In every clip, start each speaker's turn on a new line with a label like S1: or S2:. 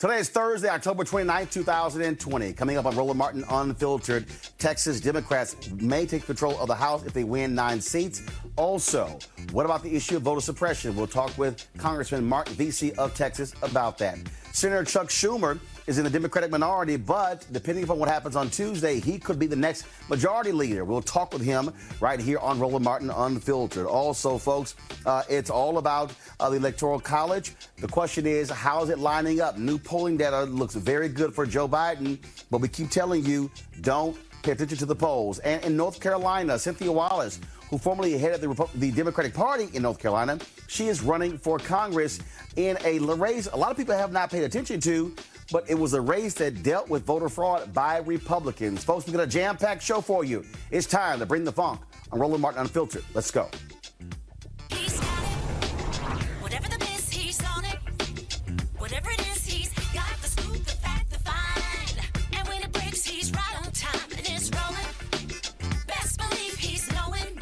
S1: Today is Thursday, October 29th, 2020. Coming up on Roland Martin Unfiltered, Texas Democrats may take control of the House if they win 9 seats. Also, what about the issue of voter suppression? We'll talk with Congressman Mark Vesey of Texas about that. Senator Chuck Schumer is in the Democratic minority, but depending upon what happens on Tuesday, he could be the next majority leader. We'll talk with him right here on Roland Martin Unfiltered. Also, folks, it's all about the Electoral College. The question is, how is it lining up? New polling data looks very good for Joe Biden, but we keep telling you, don't pay attention to the polls. And in North Carolina, Cynthia Wallace, who formerly headed the Democratic Party in North Carolina, she is running for Congress in a race a lot of people have not paid attention to, but it was a race that dealt with voter fraud by Republicans. Folks, we've got a jam-packed show for you. It's time to bring the funk on Roland Martin Unfiltered. Let's go.
S2: He's got it. Whatever the miss, he's on it. Whatever it is, he's got the scoop, the fact, the find. And when it breaks, he's right on time and it's rolling. Best believe he's knowing.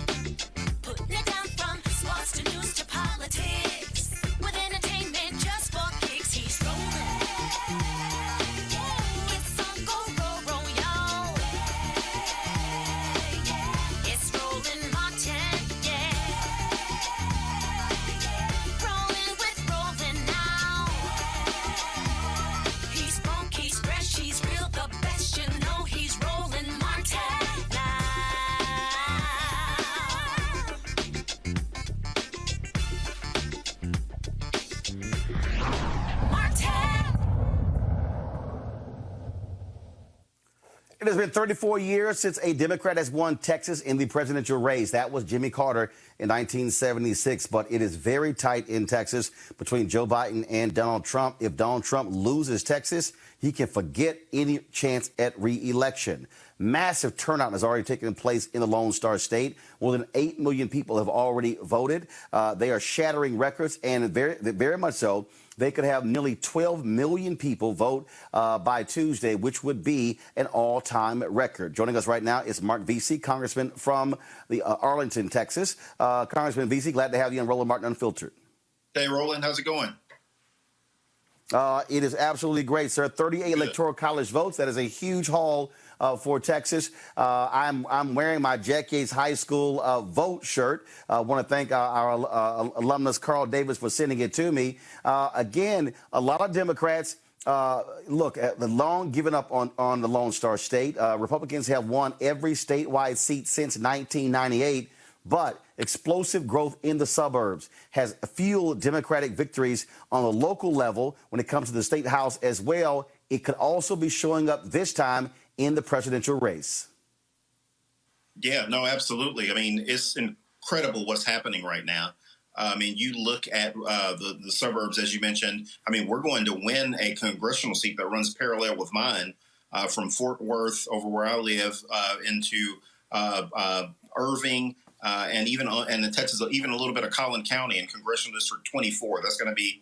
S2: Putting it down from sports to news to politics. With entertainment just for kicks, he's rolling. It's on go, y'all. It's Roland Martin, yeah. Rolling with Roland now. He's funk, he's fresh, he's real, the best, you know he's Roland Martin now. Martin!
S1: It has been 34 years since a Democrat has won Texas in the presidential race. That was Jimmy Carter in 1976. But it is very tight in Texas between Joe Biden and Donald Trump. If Donald Trump loses Texas, he can forget any chance at re-election. Massive turnout has already taken place in the Lone Star State. More than 8 million people have already voted. They are shattering records, and very much so. They could have nearly 12 million people vote by Tuesday, which would be an all-time record. Joining us right now is Mark Vesey, Congressman from the Arlington, Texas. Congressman Vesey, glad to have you on Roland Martin Unfiltered.
S3: Hey, Roland, how's it going?
S1: It is absolutely great, sir. 38 Electoral College votes. That is a huge haul for Texas. I'm wearing my Jack Yates High School vote shirt. I want to thank our alumnus Carl Davis for sending it to me. Again, a lot of Democrats look at the long given up on the Lone Star State. Republicans have won every statewide seat since 1998. But explosive growth in the suburbs has fueled Democratic victories on the local level when it comes to the state house as well. It could also be showing up this time in the presidential race.
S3: Yeah, no, absolutely. I mean, it's incredible what's happening right now. I mean, you look at the suburbs, as you mentioned. I mean, we're going to win a congressional seat that runs parallel with mine from Fort Worth over where I live into Irving. And in Texas, even a little bit of Collin County in Congressional District 24. That's going to be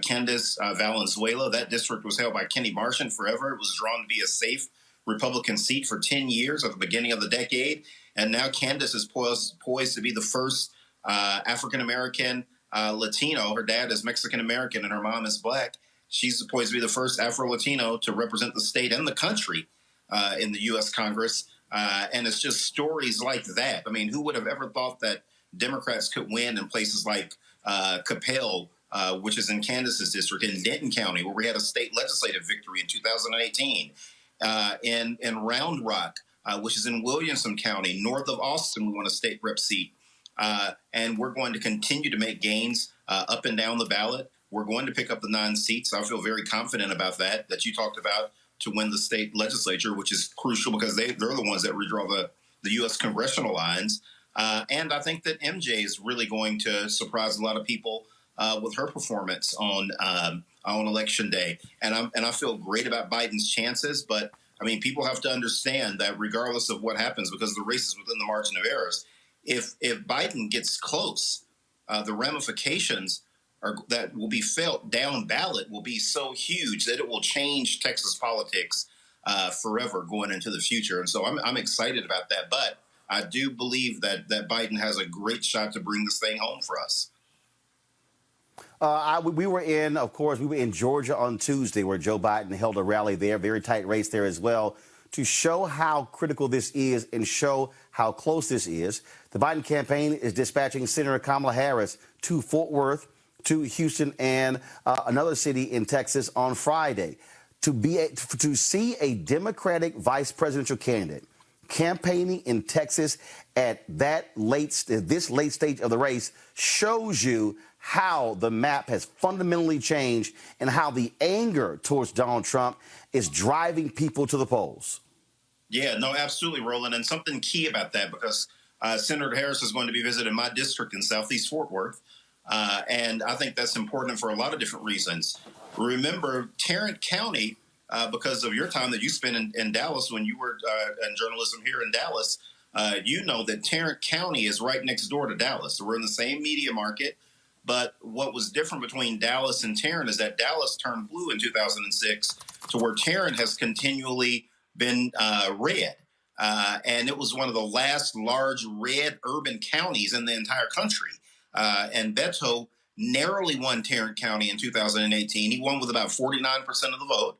S3: Candace Valenzuela. That district was held by Kenny Marchant forever. It was drawn to be a safe Republican seat for 10 years at the beginning of the decade. And now Candace is poised to be the first African-American Latino. Her dad is Mexican-American and her mom is black. She's poised to be the first Afro-Latino to represent the state and the country in the U.S. Congress. And it's just stories like that. I mean, who would have ever thought that Democrats could win in places like Capel, which is in Candace's district, in Denton County, where we had a state legislative victory in 2018, in Round Rock, which is in Williamson County, north of Austin, we won a state rep seat. And we're going to continue to make gains up and down the ballot. We're going to pick up the 9 seats. I feel very confident about that you talked about, to win the state legislature, which is crucial because they're the ones that redraw the U.S. congressional lines. And I think that MJ is really going to surprise a lot of people with her performance on Election Day. And I feel great about Biden's chances. But, I mean, people have to understand that regardless of what happens, because the race is within the margin of errors, if Biden gets close, the ramifications that will be felt down ballot will be so huge that it will change Texas politics forever going into the future. And so I'm excited about that. But I do believe that Biden has a great shot to bring this thing home for us.
S1: We were in, of course, we were in Georgia on Tuesday, where Joe Biden held a rally there, very tight race there as well, to show how critical this is and show how close this is. The Biden campaign is dispatching Senator Kamala Harris to Fort Worth, to Houston, and another city in Texas on Friday to see a Democratic vice presidential candidate campaigning in Texas at this late stage of the race shows you how the map has fundamentally changed and how the anger towards Donald Trump is driving people to the polls.
S3: Yeah, no, absolutely, Roland. And something key about that, because Senator Harris is going to be visiting my district in Southeast Fort Worth. And I think that's important for a lot of different reasons. Remember, Tarrant County, because of your time that you spent in Dallas when you were in journalism here in Dallas, you know that Tarrant County is right next door to Dallas. So we're in the same media market. But what was different between Dallas and Tarrant is that Dallas turned blue in 2006 to where Tarrant has continually been red. And it was one of the last large red urban counties in the entire country. And Beto narrowly won Tarrant County in 2018. He won with about 49% of the vote.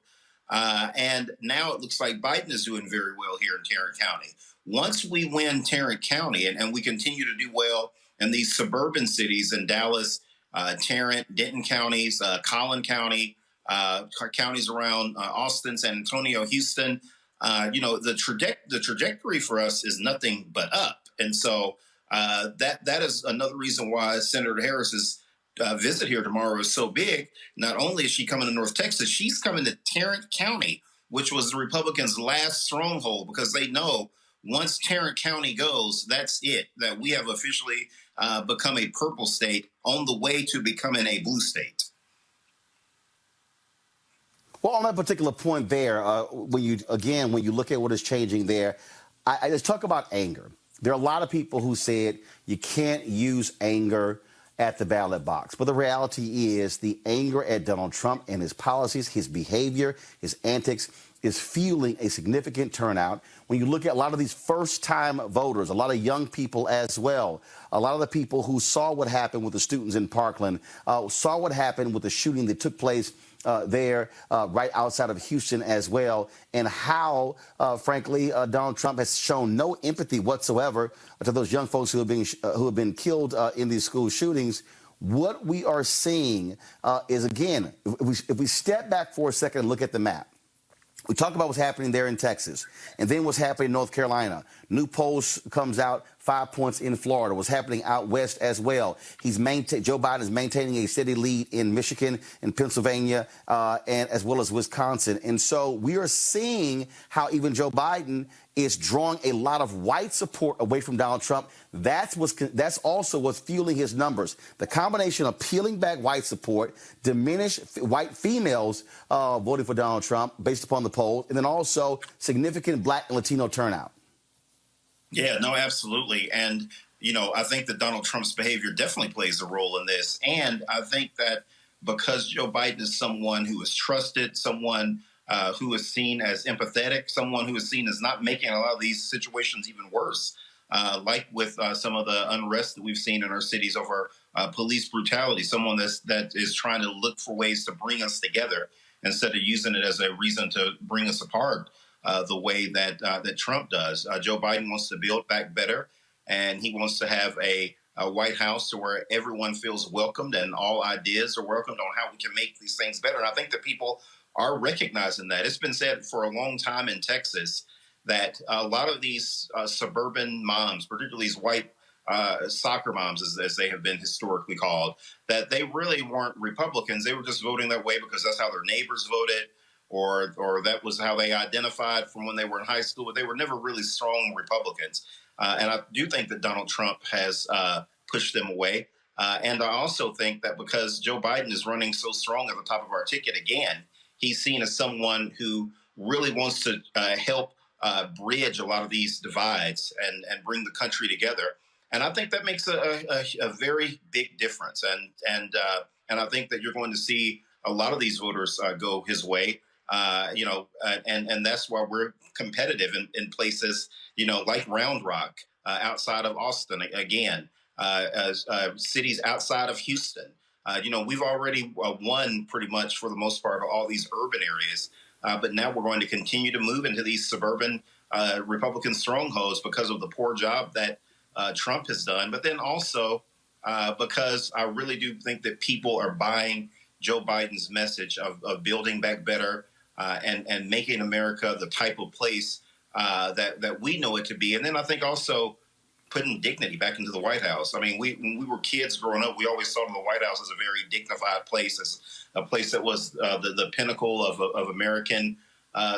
S3: And now it looks like Biden is doing very well here in Tarrant County. Once we win Tarrant County and we continue to do well in these suburban cities in Dallas, Tarrant, Denton counties, Collin County, counties around Austin, San Antonio, Houston, the trajectory for us is nothing but up. And so that is another reason why Senator Harris's visit here tomorrow is so big. Not only is she coming to North Texas, she's coming to Tarrant County, which was the Republicans' last stronghold, because they know once Tarrant County goes, that's it, that we have officially become a purple state on the way to becoming a blue state.
S1: Well, on that particular point there, when you look at what is changing there, let's talk about anger. There are a lot of people who said you can't use anger at the ballot box. But the reality is the anger at Donald Trump and his policies, his behavior, his antics is fueling a significant turnout. When you look at a lot of these first-time voters, a lot of young people as well, a lot of the people who saw what happened with the students in Parkland, saw what happened with the shooting that took place there right outside of Houston as well, and how, frankly, Donald Trump has shown no empathy whatsoever to those young folks who have been killed in these school shootings. What we are seeing is, again, if we step back for a second and look at the map, we talk about what's happening there in Texas, and then what's happening in North Carolina. New polls comes out 5 points in Florida. What's happening out west as well. Joe Biden is maintaining a steady lead in Michigan and Pennsylvania, and as well as Wisconsin. And so we are seeing how even Joe Biden is drawing a lot of white support away from Donald Trump. That's also what's fueling his numbers. The combination of peeling back white support, diminish white females voting for Donald Trump based upon the poll, and then also significant black and Latino turnout.
S3: Yeah, no, absolutely. And, I think that Donald Trump's behavior definitely plays a role in this. And I think that because Joe Biden is someone who is trusted, someone who is seen as empathetic, someone who is seen as not making a lot of these situations even worse, like with some of the unrest that we've seen in our cities over police brutality, someone that is trying to look for ways to bring us together instead of using it as a reason to bring us apart. The way that Trump does. Joe Biden wants to build back better, and he wants to have a White House to where everyone feels welcomed and all ideas are welcomed on how we can make these things better. And I think that people are recognizing that. It's been said for a long time in Texas that a lot of these suburban moms, particularly these white soccer moms, as they have been historically called, that they really weren't Republicans. They were just voting that way because that's how their neighbors voted, or that was how they identified from when they were in high school, but they were never really strong Republicans. And I do think that Donald Trump has pushed them away. And I also think that because Joe Biden is running so strong at the top of our ticket again, he's seen as someone who really wants to help bridge a lot of these divides and bring the country together. And I think that makes a very big difference. And I think that you're going to see a lot of these voters go his way. And that's why we're competitive in places, like Round Rock, outside of Austin, again, cities outside of Houston, We've already won pretty much for the most part all these urban areas, but now we're going to continue to move into these suburban Republican strongholds because of the poor job that Trump has done, but then also because I really do think that people are buying Joe Biden's message of building back better and making America the type of place that we know it to be. And then I think also putting dignity back into the White House. I mean, when we were kids growing up, we always saw the White House as a very dignified place, as a place that was the pinnacle of American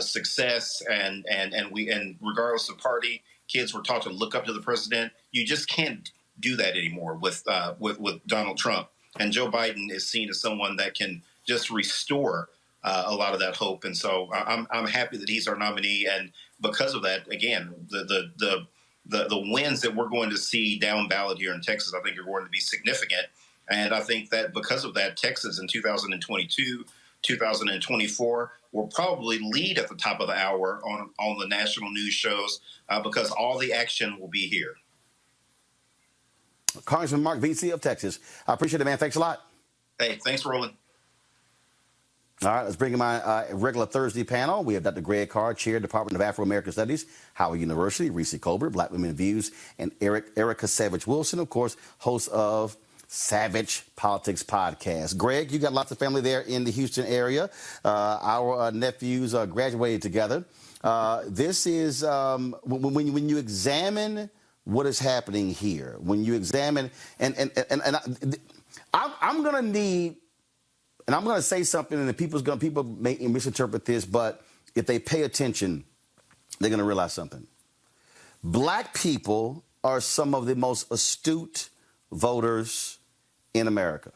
S3: success. And regardless of party, kids were taught to look up to the president. You just can't do that anymore with Donald Trump. And Joe Biden is seen as someone that can just restore a lot of that hope. And so I'm happy that he's our nominee. And because of that, again, the wins that we're going to see down ballot here in Texas, I think are going to be significant. And I think that because of that, Texas in 2022, 2024 will probably lead at the top of the hour on the national news shows because all the action will be here.
S1: Congressman Mark VC of Texas. I appreciate it, man. Thanks a lot.
S3: Hey, thanks, Roland.
S1: All right, let's bring in my regular Thursday panel. We have Dr. Greg Carr, Chair, Department of Afro-American Studies, Howard University, Reese Colbert, Black Women Views, and Erica Savage-Wilson, of course, host of Savage Politics Podcast. Greg, you got lots of family there in the Houston area. Our nephews graduated together. This is when you examine what is happening here, when you examine, I'm going to need, and I'm going to say something, and people may misinterpret this, but if they pay attention, they're going to realize something. Black people are some of the most astute voters in America.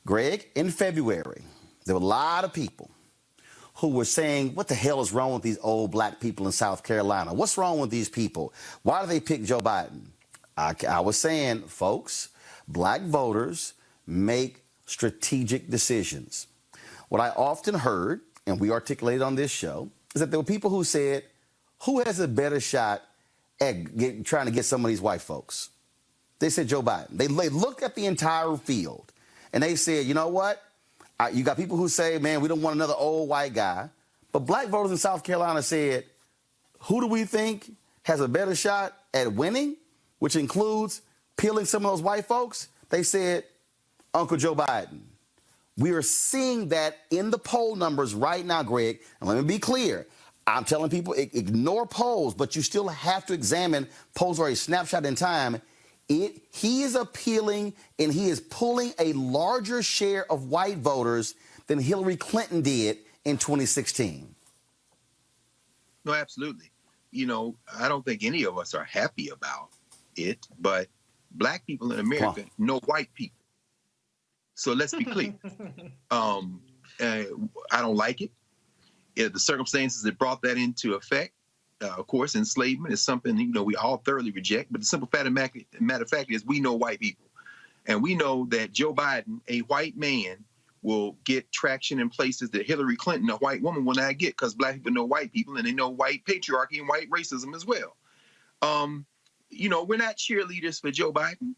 S1: Greg, in February, there were a lot of people who were saying, what the hell is wrong with these old black people in South Carolina? What's wrong with these people? Why do they pick Joe Biden? I was saying, folks, black voters make strategic decisions. What I often heard, and we articulated on this show, is that there were people who said, who has a better shot at trying to get some of these white folks? They said Joe Biden. They looked at the entire field, and they said, you know what? You got people who say, man, we don't want another old white guy. But black voters in South Carolina said, who do we think has a better shot at winning, which includes peeling some of those white folks? They said, Uncle Joe Biden. We are seeing that in the poll numbers right now, Greg. And let me be clear. I'm telling people, ignore polls, but you still have to examine polls are a snapshot in time. He is appealing and he is pulling a larger share of white voters than Hillary Clinton did in 2016.
S4: No, absolutely. I don't think any of us are happy about it, but black people in America know white people. So let's be clear. I don't like it. The circumstances that brought that into effect, of course, enslavement is something, we all thoroughly reject. But the simple matter of fact is we know white people. And we know that Joe Biden, a white man, will get traction in places that Hillary Clinton, a white woman, will not get because black people know white people and they know white patriarchy and white racism as well. We're not cheerleaders for Joe Biden,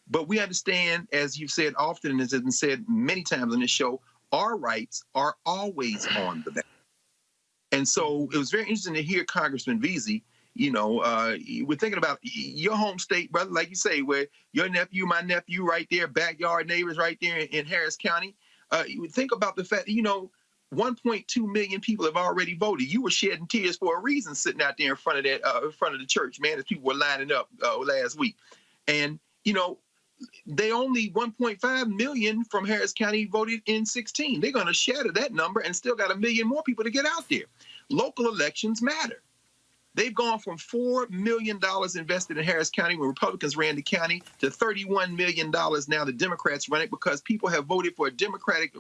S4: but we understand, as you've said often and as has been said many times on this show, our rights are always on the back. And so it was very interesting to hear Congressman Veazey, we're thinking about your home state, brother, like you say, where your nephew, my nephew right there, backyard neighbors right there in Harris County. You would think about the fact that, 1.2 million people have already voted. You were shedding tears for a reason sitting out there in front of the church, man, as people were lining up last week. And, they only 1.5 million from Harris County voted in 16. They're going to shatter that number and still got 1 million more people to get out there. Local elections matter. They've gone from $4 million invested in Harris County when Republicans ran the county to $31 million now the Democrats run it because people have voted for Democratic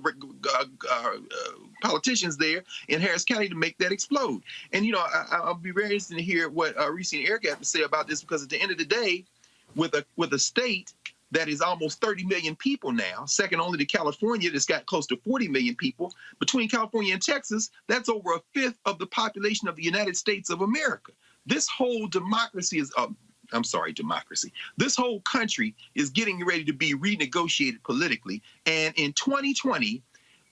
S4: politicians there in Harris County to make that explode. And, I'll be very interested to hear what Reese and Eric have to say about this because at the end of the day, with a state that is almost 30 million people now, second only to California that's got close to 40 million people. Between California and Texas, that's over a fifth of the population of the United States of America. This whole democracy is, democracy. This whole country is getting ready to be renegotiated politically. And in 2020,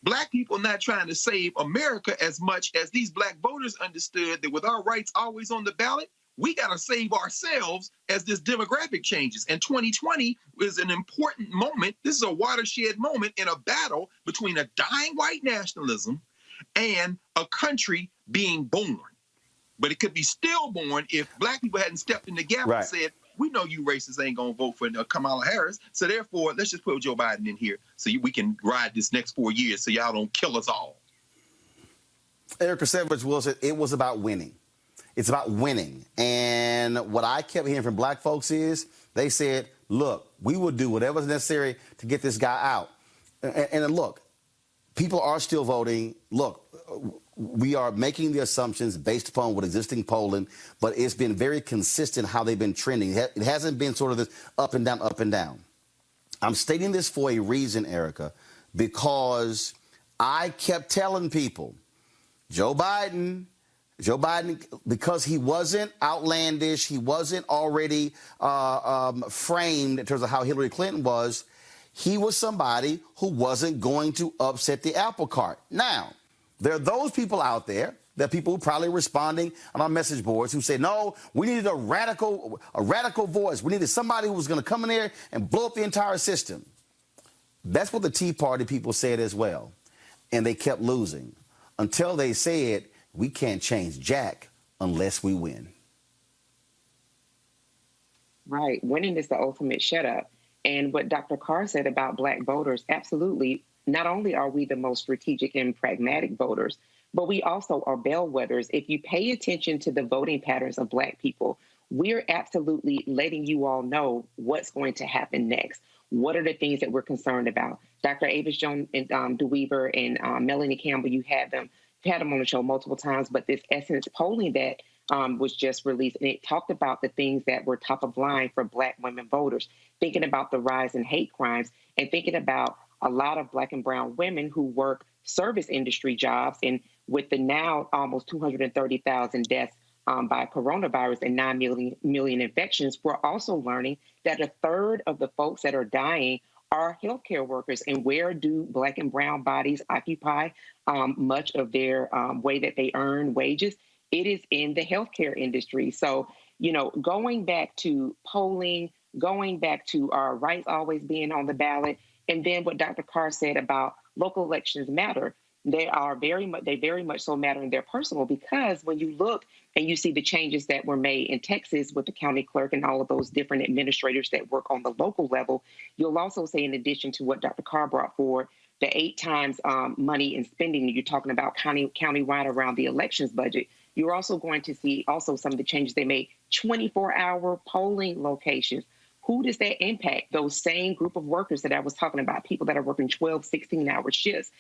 S4: Black people not trying to save America as much as these Black voters understood that with our rights always on the ballot, we got to save ourselves as this demographic changes. And 2020 is an important moment. This is a watershed moment in a battle between a dying white nationalism and a country being born. But it could be stillborn if Black people hadn't stepped in the gap and said, we know you racists ain't going to vote for Kamala Harris. So therefore, let's just put Joe Biden in here so we can ride this next 4 years so y'all don't kill us all.
S1: Erica Severs will say it was about winning. It's about winning. And what I kept hearing from Black folks is they said, look, we will do whatever's necessary to get this guy out. And look, people are still voting. Look, we are making the assumptions based upon what existing polling, but it's been very consistent how they've been trending. It hasn't been sort of this up and down, up and down. I'm stating this for a reason, Erica, because I kept telling people, Joe Biden, because he wasn't outlandish, he wasn't already framed in terms of how Hillary Clinton was, he was somebody who wasn't going to upset the apple cart. Now, there are those people out there, there are people who are probably responding on our message boards who say, no, we needed a radical voice. We needed somebody who was going to come in there and blow up the entire system. That's what the Tea Party people said as well. And they kept losing until they said, we can't change Jack unless we win.
S5: Right. Winning is the ultimate shut up. And what Dr. Carr said about Black voters, absolutely. Not only are we the most strategic and pragmatic voters, but we also are bellwethers. If you pay attention to the voting patterns of Black people, we're absolutely letting you all know what's going to happen next. What are the things that we're concerned about? Dr. Avis Jones and DeWeaver and Melanie Campbell, you had them on the show multiple times, but this Essence polling that was just released, and it talked about the things that were top of line for Black women voters, thinking about the rise in hate crimes and thinking about a lot of Black and brown women who work service industry jobs. And with the now almost 230,000 deaths by coronavirus and 9 million infections, we're also learning that a third of the folks that are dying are healthcare workers. And where do Black and brown bodies occupy much of their way that they earn wages? It is in the healthcare industry. So, going back to polling, going back to our rights always being on the ballot, and then what Dr. Carr said about local elections matter. They very much so matter in their personal, because when you look and you see the changes that were made in Texas with the county clerk and all of those different administrators that work on the local level, you'll also say, in addition to what Dr. Carr brought forward, the 8 times money in spending, you're talking about countywide around the elections budget. You're also going to see also some of the changes they made, 24-hour polling locations. Who does that impact? Those same group of workers that I was talking about, people that are working 12, 16-hour shifts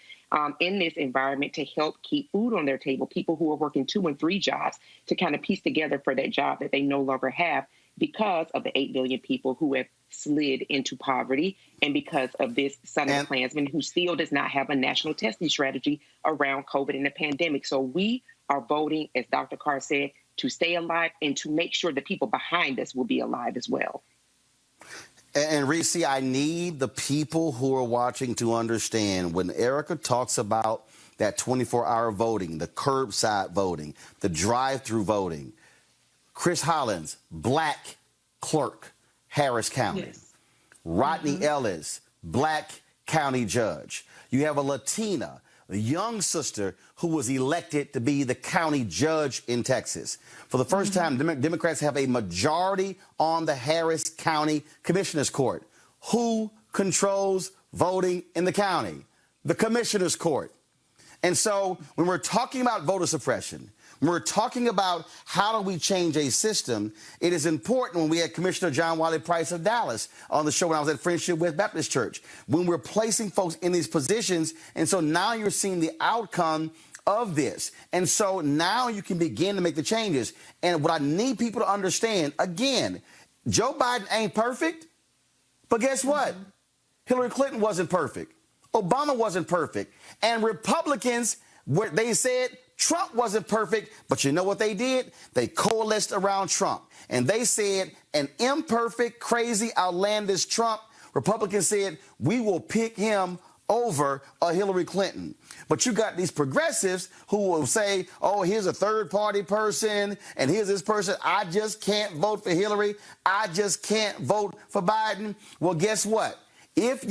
S5: in this environment to help keep food on their table, people who are working 2 and 3 jobs to kind of piece together for that job that they no longer have because of the 8 million people who have slid into poverty and because of this son of a Klansman who still does not have a national testing strategy around COVID and the pandemic. So we are voting, as Dr. Carr said, to stay alive and to make sure the people behind us will be alive as well.
S1: And Reese, I need the people who are watching to understand when Erica talks about that 24-hour voting, the curbside voting, the drive-through voting. Chris Hollins, Black clerk, Harris County. Yes. Rodney Ellis, Black county judge. You have a Latina, a young sister who was elected to be the county judge in Texas. For the first time, Democrats have a majority on the Harris County Commissioner's Court. Who controls voting in the county? The Commissioner's Court. And so when we're talking about voter suppression, when we're talking about how do we change a system, it is important when we had Commissioner John Wiley Price of Dallas on the show when I was at Friendship with Baptist Church, when we're placing folks in these positions. And so now you're seeing the outcome of this. And so now you can begin to make the changes. And what I need people to understand, again, Joe Biden ain't perfect, but guess what? Hillary Clinton wasn't perfect. Obama wasn't perfect. And Republicans, they said Trump wasn't perfect, but you know what they did? They coalesced around Trump. And they said an imperfect, crazy, outlandish Trump, Republicans said, we will pick him over a Hillary Clinton. But you got these progressives who will say, oh, here's a third-party person, and here's this person. I just can't vote for Hillary. I just can't vote for Biden. Well, guess what? If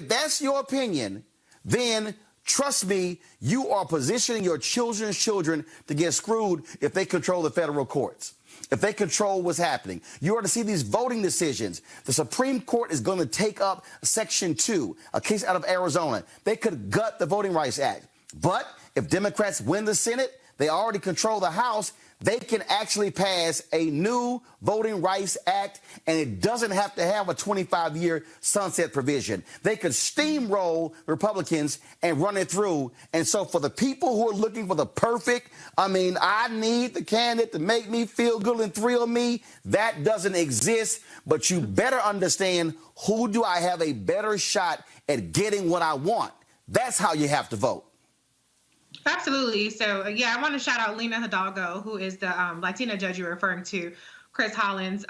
S1: that's your opinion, then trust me, you are positioning your children's children to get screwed if they control the federal courts, if they control what's happening. You are to see these voting decisions. The Supreme Court is going to take up Section 2, a case out of Arizona. They could gut the Voting Rights Act. But if Democrats win the Senate, they already control the House. They can actually pass a new Voting Rights Act, and it doesn't have to have a 25-year sunset provision. They could steamroll Republicans and run it through. And so for the people who are looking for the perfect, I need the candidate to make me feel good and thrill me, that doesn't exist. But you better understand, who do I have a better shot at getting what I want? That's how you have to vote.
S6: Absolutely. So, yeah, I want to shout out Lena Hidalgo, who is the Latina judge you're referring to, Chris Hollins.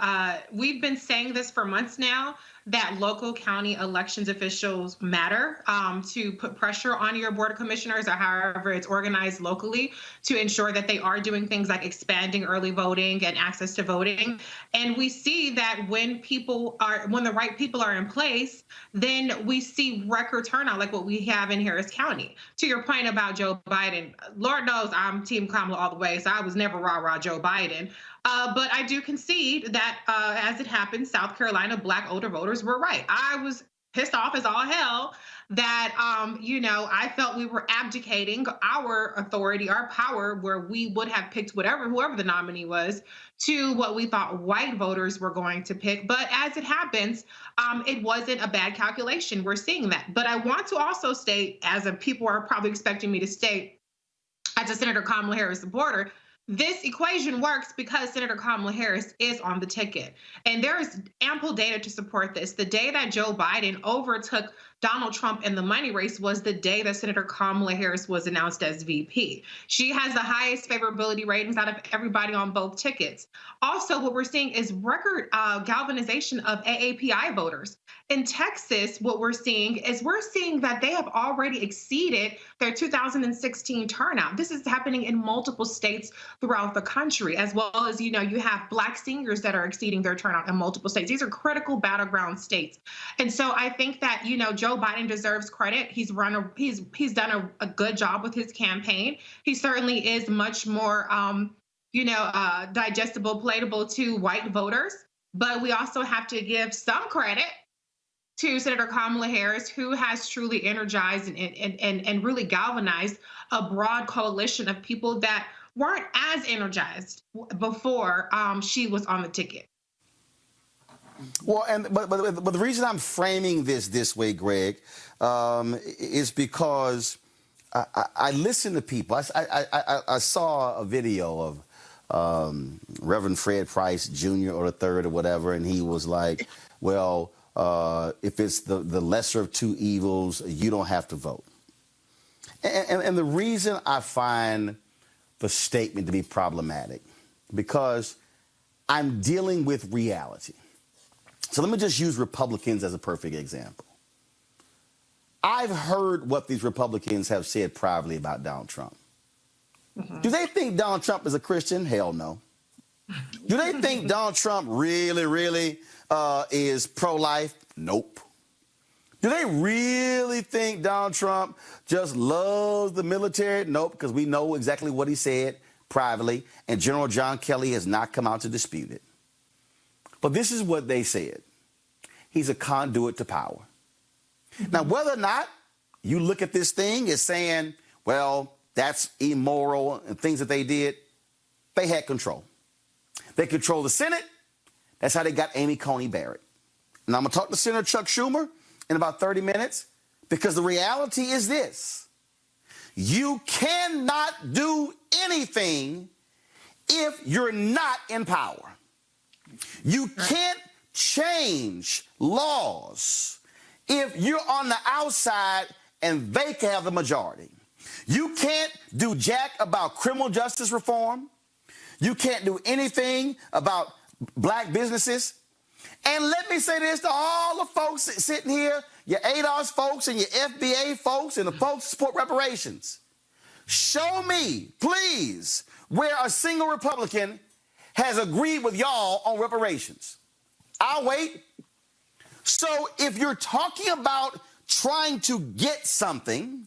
S6: We've been saying this for months now, that local county elections officials matter, to put pressure on your board of commissioners, or however it's organized locally, to ensure that they are doing things like expanding early voting and access to voting. And we see that when the right people are in place, then we see record turnout like what we have in Harris County. To your point about Joe Biden, Lord knows I'm Team Kamala all the way, so I was never rah-rah Joe Biden. But I do concede that, as it happened, South Carolina Black older voters were right. I was pissed off as all hell that, I felt we were abdicating our authority, our power, where we would have picked whoever the nominee was, to what we thought white voters were going to pick. But as it happens, it wasn't a bad calculation. We're seeing that. But I want to also state, as people are probably expecting me to state, as a Senator Kamala Harris supporter, this equation works because Senator Kamala Harris is on the ticket. And there is ample data to support this. The day that Joe Biden overtook Donald Trump in the money race was the day that Senator Kamala Harris was announced as VP. She has the highest favorability ratings out of everybody on both tickets. Also, what we're seeing is record galvanization of AAPI voters. In Texas, what we're seeing that they have already exceeded their 2016 turnout. This is happening in multiple states throughout the country, as well as, you have Black seniors that are exceeding their turnout in multiple states. These are critical battleground states. And so I think that, Joe Biden deserves credit. He's done a good job with his campaign. He certainly is much more, digestible, palatable to white voters. But we also have to give some credit to Senator Kamala Harris, who has truly energized and really galvanized a broad coalition of people that weren't as energized before she was on the ticket.
S1: Well, but the reason I'm framing this way, Greg, is because I listen to people. I saw a video of Reverend Fred Price Jr. or the third or whatever, and he was like, well, if it's the lesser of two evils, you don't have to vote. And the reason I find the statement to be problematic, because I'm dealing with reality. So let me just use Republicans as a perfect example. I've heard what these Republicans have said privately about Donald Trump. Mm-hmm. Do they think Donald Trump is a Christian? Hell no. Do they think Donald Trump really is pro-life? Nope. Do they really think Donald Trump just loves the military? Nope, because we know exactly what he said privately, and General John Kelly has not come out to dispute it. But this is what they said. He's a conduit to power. Mm-hmm. Now, whether or not you look at this thing as saying, well, that's immoral and things that they did, they had control. They controlled the Senate. That's how they got Amy Coney Barrett. And I'm going to talk to Senator Chuck Schumer in about 30 minutes, because the reality is this. You cannot do anything if you're not in power. You can't change laws if you're on the outside and they can have the majority. You can't do jack about criminal justice reform. You can't do anything about black businesses. And let me say this to all the folks sitting here, your ADOS folks and your FBA folks and the folks who support reparations. Show me, please, where a single Republican has agreed with y'all on reparations. I'll wait. So if you're talking about trying to get something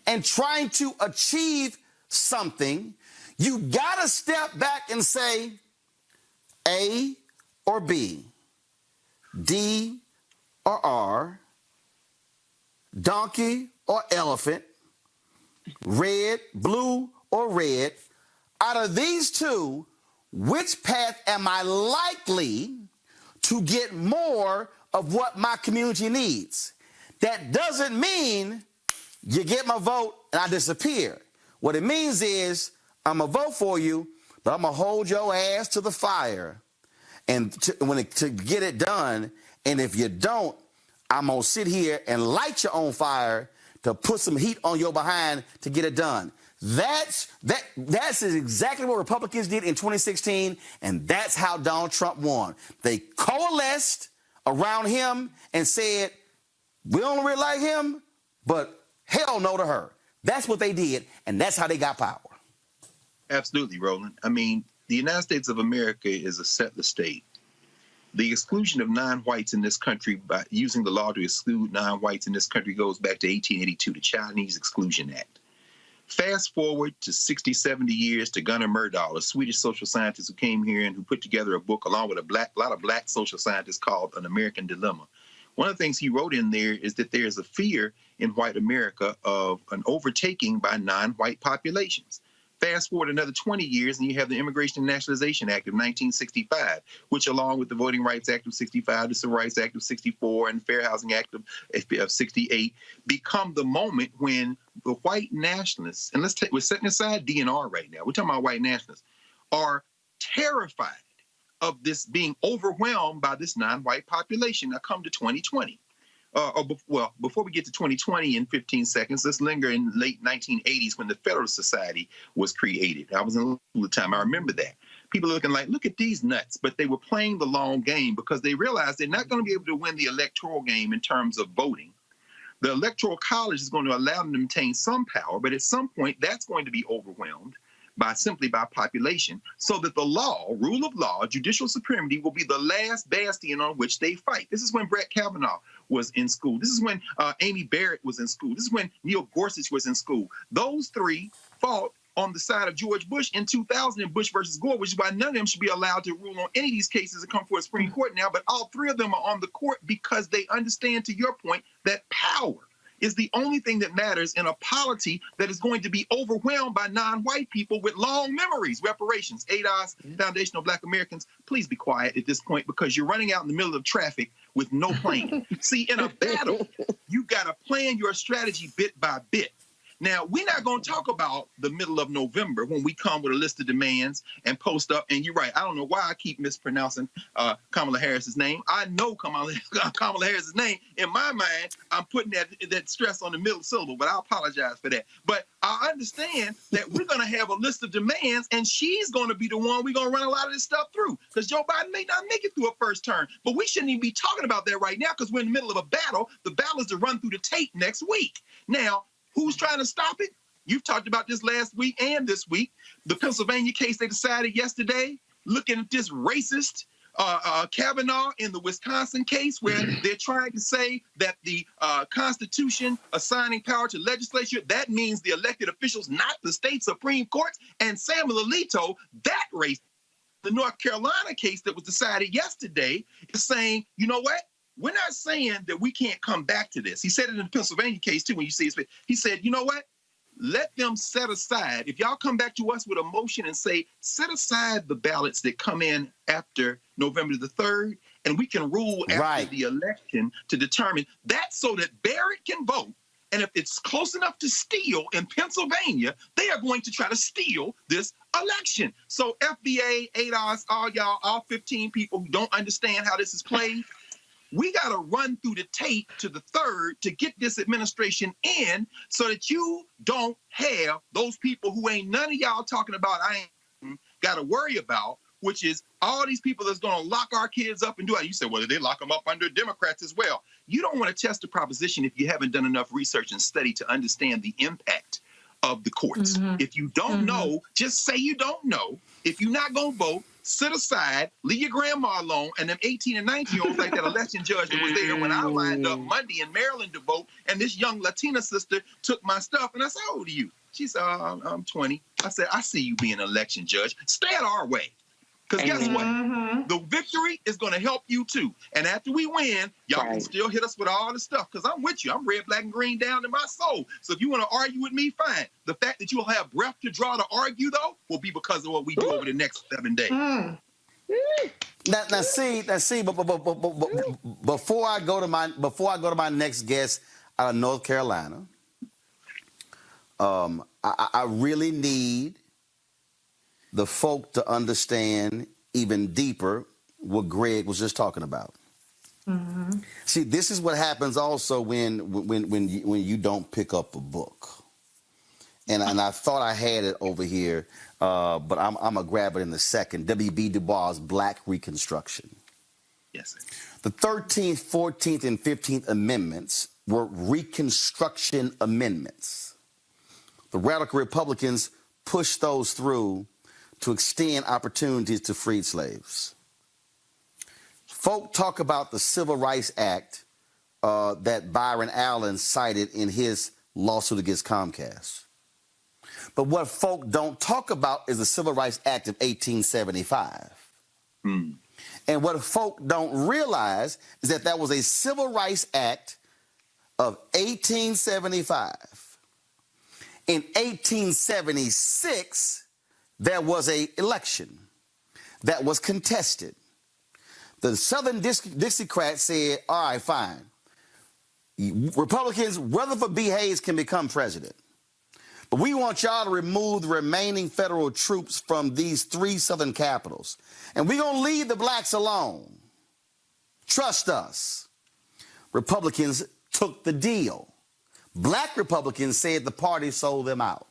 S1: and trying to achieve something, you gotta step back and say A or B, D or R, donkey or elephant, red, blue or red. Out of these two, which path am I likely to get more of what my community needs? That doesn't mean you get my vote and I disappear. What it means is I'm going to vote for you, but I'm going to hold your ass to the fire and to get it done. And if you don't, I'm going to sit here and light you on fire to put some heat on your behind to get it done. That's exactly what Republicans did in 2016, and that's how Donald Trump won. They coalesced around him and said, we don't really like him, but hell no to her. That's what they did, and that's how they got power.
S4: Absolutely, Roland. I mean, the United States of America is a settler state. The exclusion of non-whites in this country by using the law to exclude non-whites in this country goes back to 1882, the Chinese Exclusion Act. Fast forward to 60, 70 years to Gunnar Myrdal, a Swedish social scientist who came here and who put together a book along with a lot of black social scientists called An American Dilemma. One of the things he wrote in there is that there is a fear in white America of an overtaking by non-white populations. Fast forward another 20 years, and you have the Immigration and Nationalization Act of 1965, which, along with the Voting Rights Act of 65, the Civil Rights Act of 64, and the Fair Housing Act of 68, become the moment when the white nationalists, and we're setting aside DNR right now, we're talking about white nationalists, are terrified of this being overwhelmed by this non-white population. Now come to 2020. Before we get to 2020 in 15 seconds, let's linger in the late 1980s when the Federalist Society was created. I was in school at the time. I remember that. People looking like, look at these nuts. But they were playing the long game because they realized they're not going to be able to win the electoral game in terms of voting. The Electoral College is going to allow them to maintain some power, but at some point that's going to be overwhelmed simply by population, so that the law, rule of law, judicial supremacy will be the last bastion on which they fight. This is when Brett Kavanaugh was in school. This is when Amy Barrett was in school. This is when Neil Gorsuch was in school. Those three fought on the side of George Bush in 2000 in Bush versus Gore, which is why none of them should be allowed to rule on any of these cases that come for a Supreme Court now, but all three of them are on the court because they understand, to your point, that power is the only thing that matters in a polity that is going to be overwhelmed by non-white people with long memories. Reparations, ADOS, Foundational Black Americans, please be quiet at this point because you're running out in the middle of traffic with no plan. See, in a battle, you got to plan your strategy bit by bit. Now, we're not going to talk about the middle of November when we come with a list of demands and post up. And you're right. I don't know why I keep mispronouncing Kamala Harris's name. I know Kamala Harris's name. In my mind, I'm putting that stress on the middle syllable, but I apologize for that. But I understand that we're going to have a list of demands, and she's going to be the one we're going to run a lot of this stuff through because Joe Biden may not make it through a first term. But we shouldn't even be talking about that right now because we're in the middle of a battle. The battle is to run through the tape next week. Now, who's trying to stop it? You've talked about this last week and this week. The Pennsylvania case they decided yesterday, looking at this racist Kavanaugh in the Wisconsin case where they're trying to say that the Constitution assigning power to legislature, that means the elected officials, not the state Supreme Courts. And Samuel Alito, that race, the North Carolina case that was decided yesterday, is saying, you know what? We're not saying that we can't come back to this. He said it in the Pennsylvania case, too, when you see his face. He said, you know what? Let them set aside. If y'all come back to us with a motion and say, set aside the ballots that come in after November the 3rd, and we can rule after the election to determine that so that Barrett can vote. And if it's close enough to steal in Pennsylvania, they are going to try to steal this election. So FBA, ADOS, all y'all, all 15 people who don't understand how this is played, We got to run through the tape to the third to get this administration in so that you don't have those people who ain't none of y'all talking about I ain't got to worry about, which is all these people that's going to lock our kids up and do it. You say, well, they lock them up under Democrats as well. You don't want to test the proposition if you haven't done enough research and study to understand the impact of the courts. If you don't know, just say you don't know. If you're not going to vote, sit aside, leave your grandma alone, and them 18 and 19-years like that election judge that was there when I lined up Monday in Maryland to vote, and this young Latina sister took my stuff, and I said, how old are you? She said, I'm 20. I said, I see you being an election judge. Stay out our way. Because guess what? The victory is going to help you too. And after we win, y'all can still hit us with all the stuff. Because I'm with you. I'm red, black, and green down in my soul. So if you want to argue with me, fine. The fact that you'll have breath to draw to argue, though, will be because of what we do over the next 7 days.
S1: Now, see. But before I go to my next guest out of North Carolina, I really need the folk to understand even deeper what Greg was just talking about. See, this is what happens also when you don't pick up a book. And I thought I had it over here, but I'm gonna grab it in a second. W.B. Du Bois' Black Reconstruction.
S4: Yes, sir.
S1: The 13th, 14th, and 15th Amendments were Reconstruction Amendments. The radical Republicans pushed those through to extend opportunities to freed slaves. Folk talk about the Civil Rights Act that Byron Allen cited in his lawsuit against Comcast. But what folk don't talk about is the Civil Rights Act of 1875. And what folk don't realize is that that was a Civil Rights Act of 1875. In 1876, there was an election that was contested. The Southern Dixiecrats said, all right, fine. Republicans, Rutherford B. Hayes can become president. But we want y'all to remove the remaining federal troops from these 3 Southern capitals. And we're going to leave the blacks alone. Trust us. Republicans took the deal. Black Republicans said the party sold them out.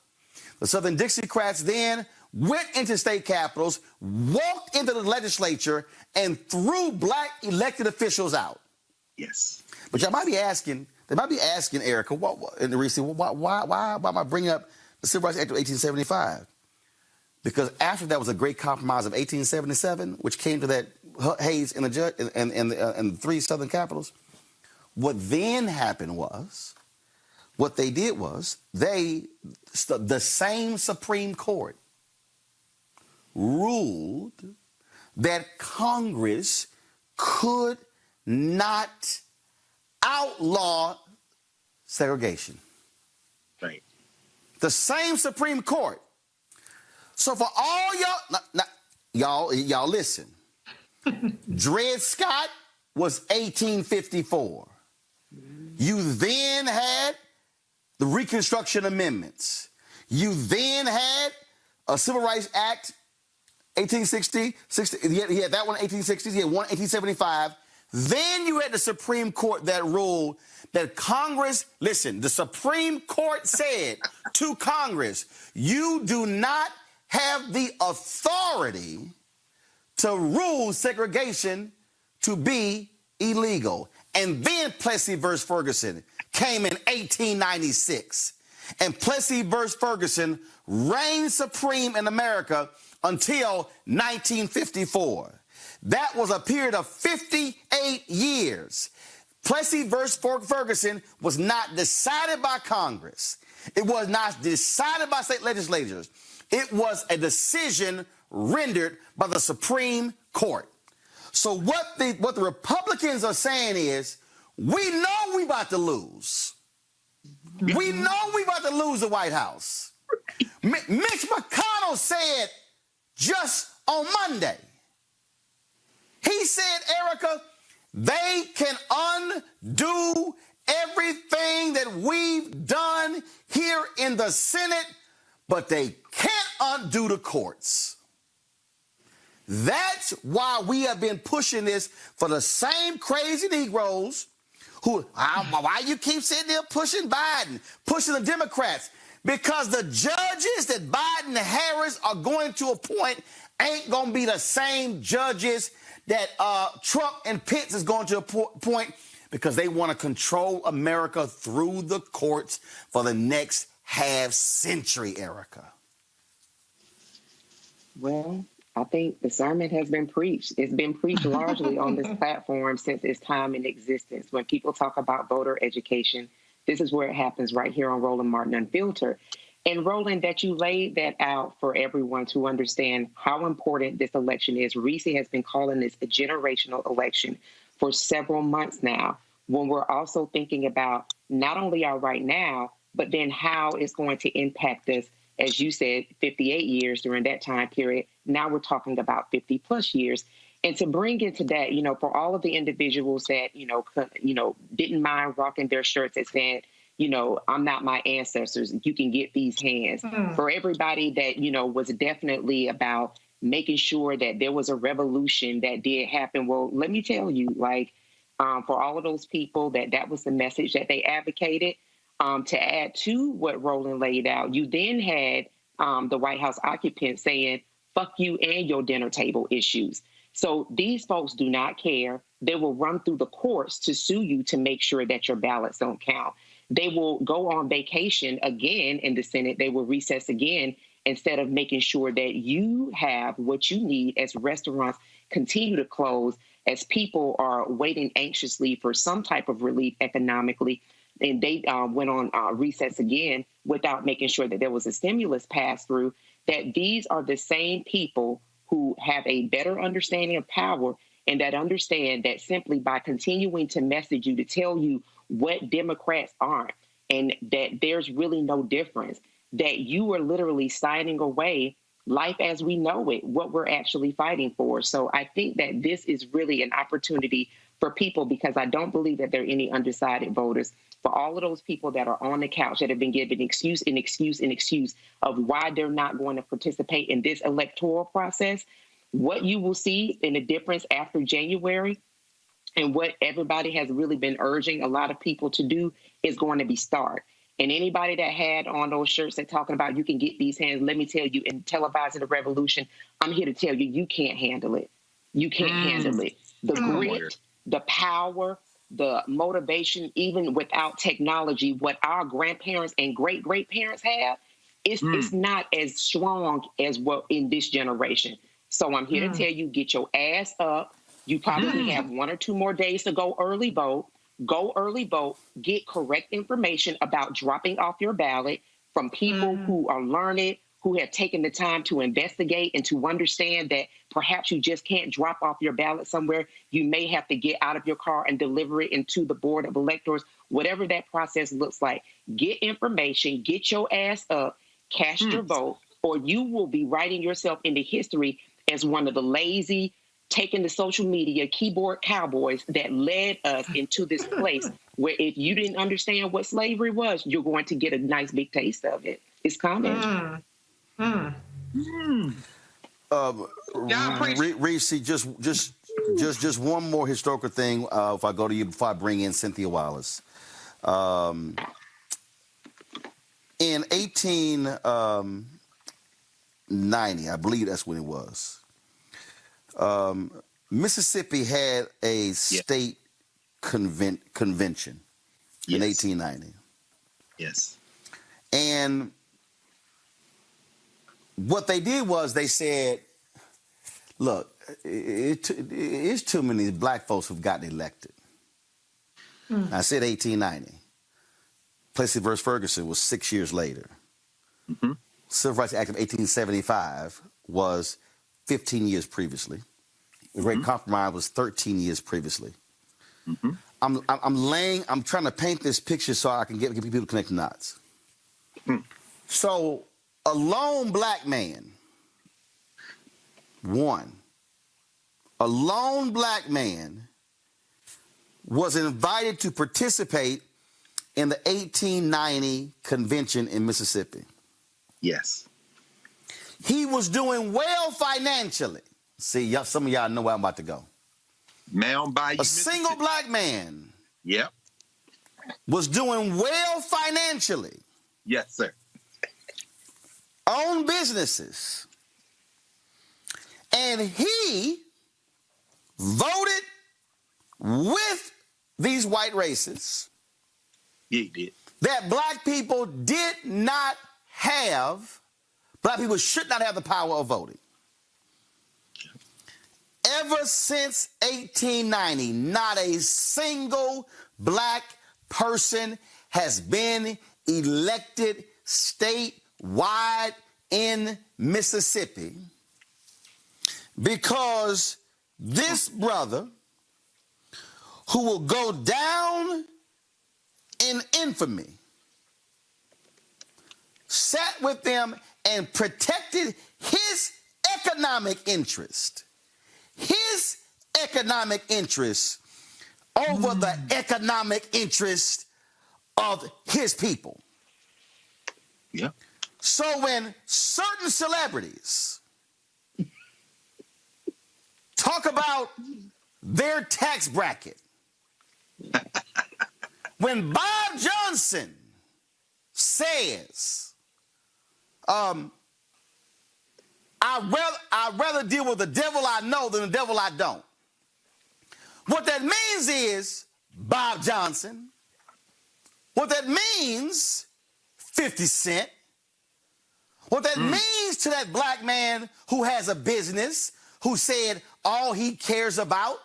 S1: The Southern Dixiecrats then went into state capitals, walked into the legislature, and threw black elected officials out.
S4: Yes.
S1: But y'all might be asking, Erica, and Reese, why am I bringing up the Civil Rights Act of 1875? Because after that was a great compromise of 1877, which came to that Hayes and the judge and the 3 Southern capitals. What then happened was, what they did was, the same Supreme Court ruled that Congress could not outlaw segregation.
S4: Right.
S1: The same Supreme Court. So for all y'all listen. Dred Scott was 1854. You then had the Reconstruction Amendments. You then had a Civil Rights Act, 1860. He had that one in 1860s. He had one in 1875. Then you had the Supreme Court that ruled that Congress, listen, the Supreme Court said to Congress, you do not have the authority to rule segregation to be illegal. And then Plessy versus Ferguson came in 1896. And Plessy versus Ferguson reigned supreme in America until 1954. That was a period of 58 years. Plessy versus Ferguson was not decided by Congress. It was not decided by state legislatures. It was a decision rendered by the Supreme Court. So what the Republicans are saying is, we know we about to lose. We know we about to lose the White House. Mitch McConnell said just on Monday, he said, Erica, they can undo everything that we've done here in the Senate, but they can't undo the courts. That's why we have been pushing this for the same crazy Negroes who, why you keep sitting there pushing Biden, pushing the Democrats? Because the judges that Biden and Harris are going to appoint ain't going to be the same judges that Trump and Pence is going to appoint, because they want to control America through the courts for the next half century, Erica.
S5: Well, I think the sermon has been preached. It's been preached largely on this platform since its time in existence. When people talk about voter education, this is where it happens, right here on Roland Martin Unfiltered. And Roland, that you laid that out for everyone to understand how important this election is. Reese has been calling this a generational election for several months now, when we're also thinking about not only our right now, but then how it's going to impact us. As you said, 58 years during that time period. Now we're talking about 50 plus years. And to bring into that, for all of the individuals that, didn't mind rocking their shirts that said, I'm not my ancestors, you can get these hands. For everybody that, was definitely about making sure that there was a revolution that did happen. Well, let me tell you, for all of those people that was the message that they advocated. To add to what Roland laid out, you then had the White House occupants saying, fuck you and your dinner table issues. So these folks do not care. They will run through the courts to sue you to make sure that your ballots don't count. They will go on vacation again in the Senate. They will recess again instead of making sure that you have what you need as restaurants continue to close, as people are waiting anxiously for some type of relief economically. And they went on recess again without making sure that there was a stimulus passed through, that these are the same people who have a better understanding of power, and that understand that simply by continuing to message you, to tell you what Democrats aren't, and that there's really no difference, that you are literally signing away life as we know it, what we're actually fighting for. So I think that this is really an opportunity for people, because I don't believe that there are any undecided voters. For all of those people that are on the couch that have been given excuse of why they're not going to participate in this electoral process, what you will see in the difference after January, and what everybody has really been urging a lot of people to do, is going to be stark. And anybody that had on those shirts that talking about you can get these hands, let me tell you, in televising the revolution, I'm here to tell you, you can't handle it. You can't handle it. The grit, the power, the motivation, even without technology, what our grandparents and great-great-parents have, it's not as strong as what in this generation. So I'm here to tell you, get your ass up. You probably have 1 or 2 more days to go early vote. Go early vote. Get correct information about dropping off your ballot from people who are learned, who have taken the time to investigate and to understand that perhaps you just can't drop off your ballot somewhere. You may have to get out of your car and deliver it into the board of electors, whatever that process looks like. Get information, get your ass up, cast your vote, or you will be writing yourself into history as one of the lazy, taking the social media keyboard cowboys that led us into this place where if you didn't understand what slavery was, you're going to get a nice big taste of it. It's coming.
S1: Reese, just one more historical thing. If I go to you before I bring in Cynthia Wallace, in 1890, I believe that's when it was. Mississippi had a state convention in 1890.
S4: Yes.
S1: And what they did was they said, look, it's too many black folks who've gotten elected. I said 1890. Plessy versus Ferguson was 6 years later. Civil Rights Act of 1875 was 15 years previously. The Great Compromise was 13 years previously. I'm trying to paint this picture so I can get people to connect the knots. So a lone black man, a lone black man was invited to participate in the 1890 convention in Mississippi.
S4: Yes.
S1: He was doing well financially. See, y'all, some of y'all know where I'm about to go.
S4: Mound Bayou,
S1: A single black man
S4: Yep.
S1: was doing well financially,
S4: Yes, sir.
S1: owned businesses, and he voted with these white racists
S4: Yeah, he did.
S1: that black people did not have, black people should not have the power of voting. Ever since 1890, not a single black person has been elected statewide in Mississippi because this brother, who will go down in infamy, sat with them and protected his economic interest. His economic interest over the economic interest of his people.
S4: Yeah.
S1: So when certain celebrities talk about their tax bracket, when Bob Johnson says, I'd rather deal with the devil I know than the devil I don't. What that means is, Bob Johnson, what that means, 50 Cent, what that means to that black man who has a business, who said all he cares about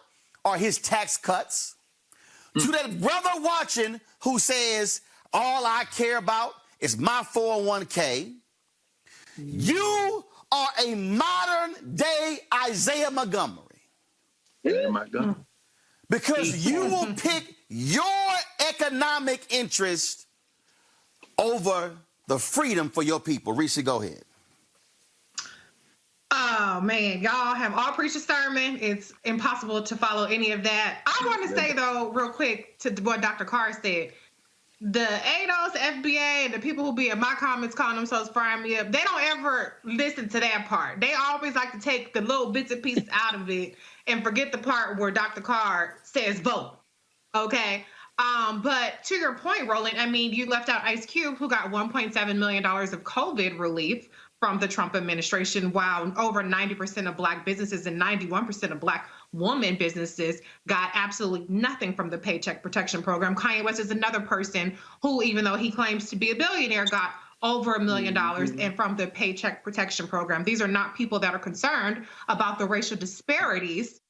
S1: are his tax cuts, to that brother watching who says all I care about is my 401k, you are a modern day Isaiah Montgomery.
S4: Oh my God.
S1: Because you will pick your economic interest over the freedom for your people. Reese, go ahead.
S6: Oh man, y'all have all preached a sermon. It's impossible to follow any of that. I want to say though, real quick, to what Dr. Carr said, the ADOS, FBA, and the people who be in my comments calling themselves frying me up, they don't ever listen to that part. They always like to take the little bits and pieces out of it and forget the part where Dr. Carr says vote. Okay. But to your point, Roland, I mean, you left out Ice Cube, who got $1.7 million of COVID relief from the Trump administration, while over 90% of black businesses and 91% of black woman businesses got absolutely nothing from the Paycheck Protection Program. Kanye West is another person who, even though he claims to be a billionaire, got over $1 million and from the Paycheck Protection Program. These are not people that are concerned about the racial disparities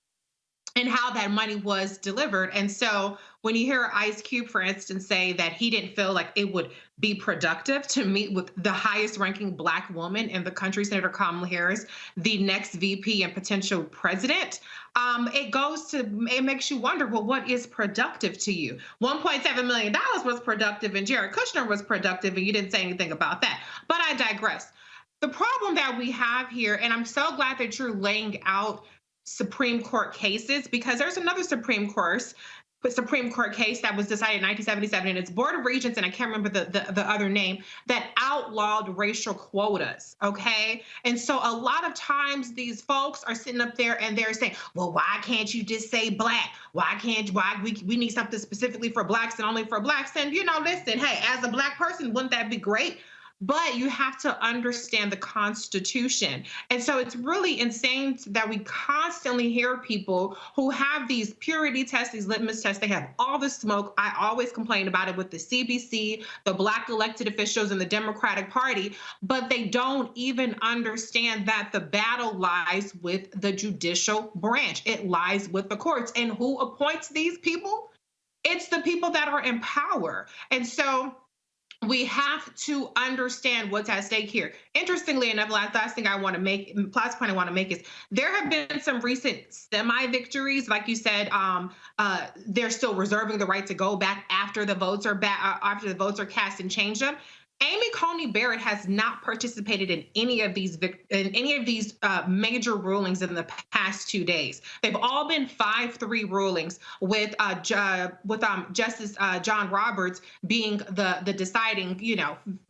S6: and how that money was delivered. And so when you hear Ice Cube, for instance, say that he didn't feel like it would be productive to meet with the highest ranking black woman in the country, Senator Kamala Harris, the next VP and potential president, it makes you wonder, well, what is productive to you? $1.7 million was productive and Jared Kushner was productive, and you didn't say anything about that. But I digress. The problem that we have here, and I'm so glad that you're laying out Supreme Court cases, because there's another Supreme Court case that was decided in 1977, and it's Board of Regents, and I can't remember the other name, that outlawed racial quotas, okay? And so a lot of times these folks are sitting up there and they're saying, well, why can't you just say black? Why we need something specifically for blacks and only for blacks? And, listen, hey, as a black person, wouldn't that be great? But you have to understand the Constitution. And so it's really insane that we constantly hear people who have these purity tests, these litmus tests. They have all the smoke. I always complain about it with the CBC, the black elected officials in the Democratic Party, but they don't even understand that the battle lies with the judicial branch. It lies with the courts. And who appoints these people? It's the people that are in power. And so we have to understand what's at stake here. Interestingly enough, last point I want to make is there have been some recent semi-victories. Like you said, they're still reserving the right to go back after the votes are cast and change them. Amy Coney Barrett has not participated in any of these major rulings in the past 2 days. They've all been 5-3 rulings, with Justice John Roberts being the deciding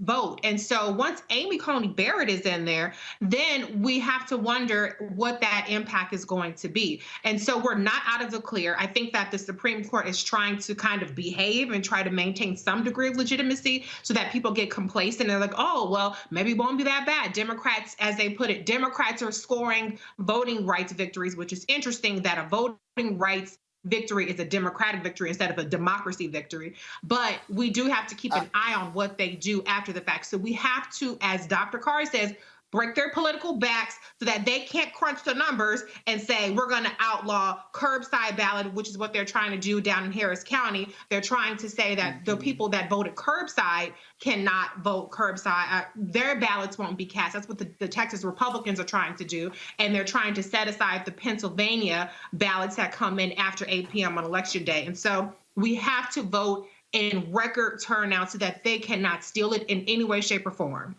S6: vote. And so once Amy Coney Barrett is in there, then we have to wonder what that impact is going to be. And so we're not out of the clear. I think that the Supreme Court is trying to kind of behave and try to maintain some degree of legitimacy so that people get complacent and they're like, oh, well, maybe it won't be that bad. Democrats, as they put it, Democrats are scoring voting rights victories, which is interesting that a voting rights victory is a Democratic victory instead of a democracy victory. But we do have to keep an eye on what they do after the fact. So we have to, as Dr. Carr says, break their political backs so that they can't crunch the numbers and say, we're going to outlaw curbside ballot, which is what they're trying to do down in Harris County. They're trying to say that the people that voted curbside cannot vote curbside. Their ballots won't be cast. That's what the Texas Republicans are trying to do. And they're trying to set aside the Pennsylvania ballots that come in after 8 p.m. on Election Day. And so we have to vote in record turnout so that they cannot steal it in any way, shape, or form.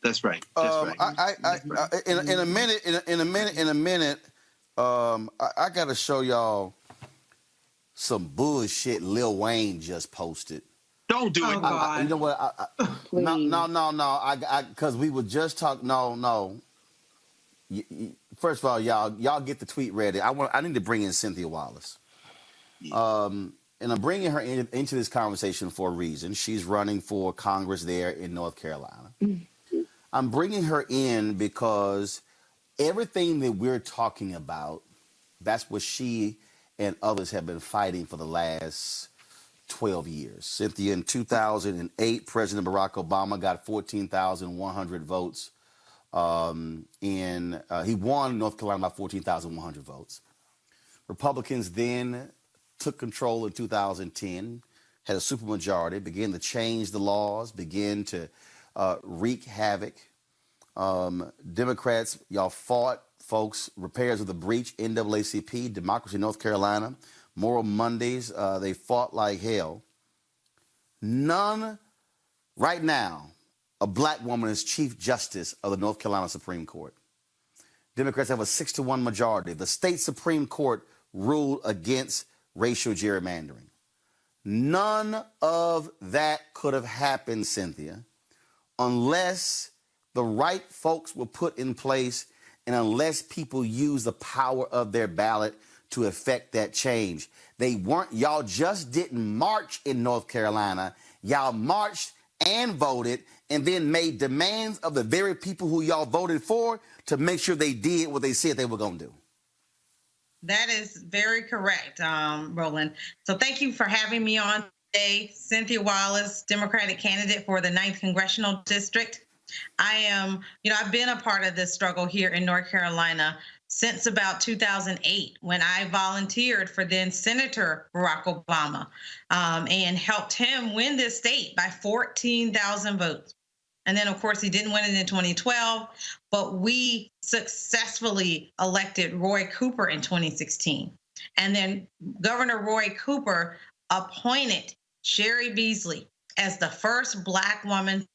S4: That's right. That's right.
S1: In a minute, I got to show y'all some bullshit Lil Wayne just posted.
S4: Don't do it.
S6: God.
S1: You know what? No. Because we were just talking. No. First of all, y'all get the tweet ready. I need to bring in Cynthia Wallace. And I'm bringing her into this conversation for a reason. She's running for Congress there in North Carolina. I'm bringing her in because everything that we're talking about, that's what she and others have been fighting for the last 12 years. Cynthia, in 2008, President Barack Obama got 14,100 votes. He won North Carolina by 14,100 votes. Republicans then took control in 2010, had a supermajority, began to change the laws, began to wreak havoc. Democrats, y'all fought, folks, repairs of the breach, NAACP, Democracy North Carolina, Moral Mondays, they fought like hell. None, right now, a black woman is Chief Justice of the North Carolina Supreme Court. Democrats have a 6-1 majority. The state Supreme Court ruled against racial gerrymandering. None of that could have happened, Cynthia, unless the right folks were put in place and unless people use the power of their ballot to effect that change. Y'all just didn't march in North Carolina. Y'all marched and voted and then made demands of the very people who y'all voted for to make sure they did what they said they were going to do.
S7: That is very correct, Roland. So thank you for having me on today. Cynthia Wallace, Democratic candidate for the 9th Congressional District. I am, I've been a part of this struggle here in North Carolina since about 2008, when I volunteered for then Senator Barack Obama and helped him win this state by 14,000 votes. And then, of course, he didn't win it in 2012, but we successfully elected Roy Cooper in 2016. And then Governor Roy Cooper appointed Sherry Beasley as the first Black woman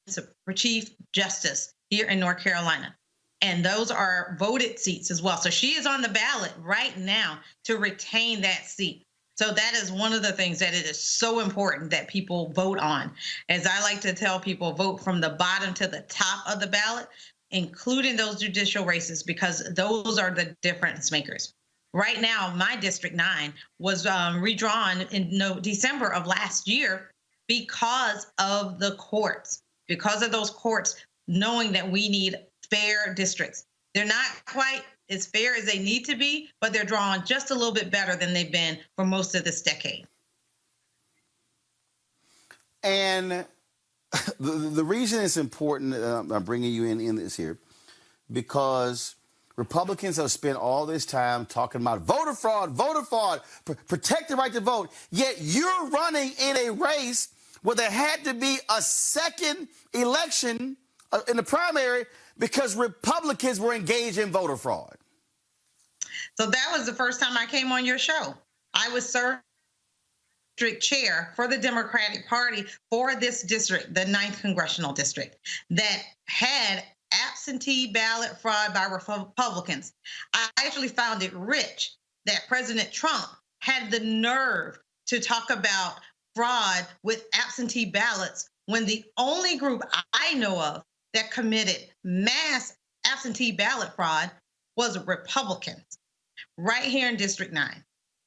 S7: Chief Justice here in North Carolina. And those are voted seats as well. So she is on the ballot right now to retain that seat. So that is one of the things that it is so important that people vote on. As I like to tell people, vote from the bottom to the top of the ballot, including those judicial races, because those are the difference makers. Right now, my District 9 was redrawn in December of last year because of the courts, because of those courts knowing that we need fair districts. They're not quite as fair as they need to be, but they're drawn just a little bit better than they've been for most of this decade.
S1: And the reason it's important, I'm bringing you in this here, because Republicans have spent all this time talking about voter fraud, protect the right to vote, yet you're running in a race where there had to be a second election in the primary because Republicans were engaged in voter fraud.
S7: So that was the first time I came on your show. I was served district chair for the Democratic Party for this district, the 9th Congressional District, that had absentee ballot fraud by Republicans. I actually found it rich that President Trump had the nerve to talk about fraud with absentee ballots when the only group I know of that committed mass absentee ballot fraud was Republicans right here in District 9.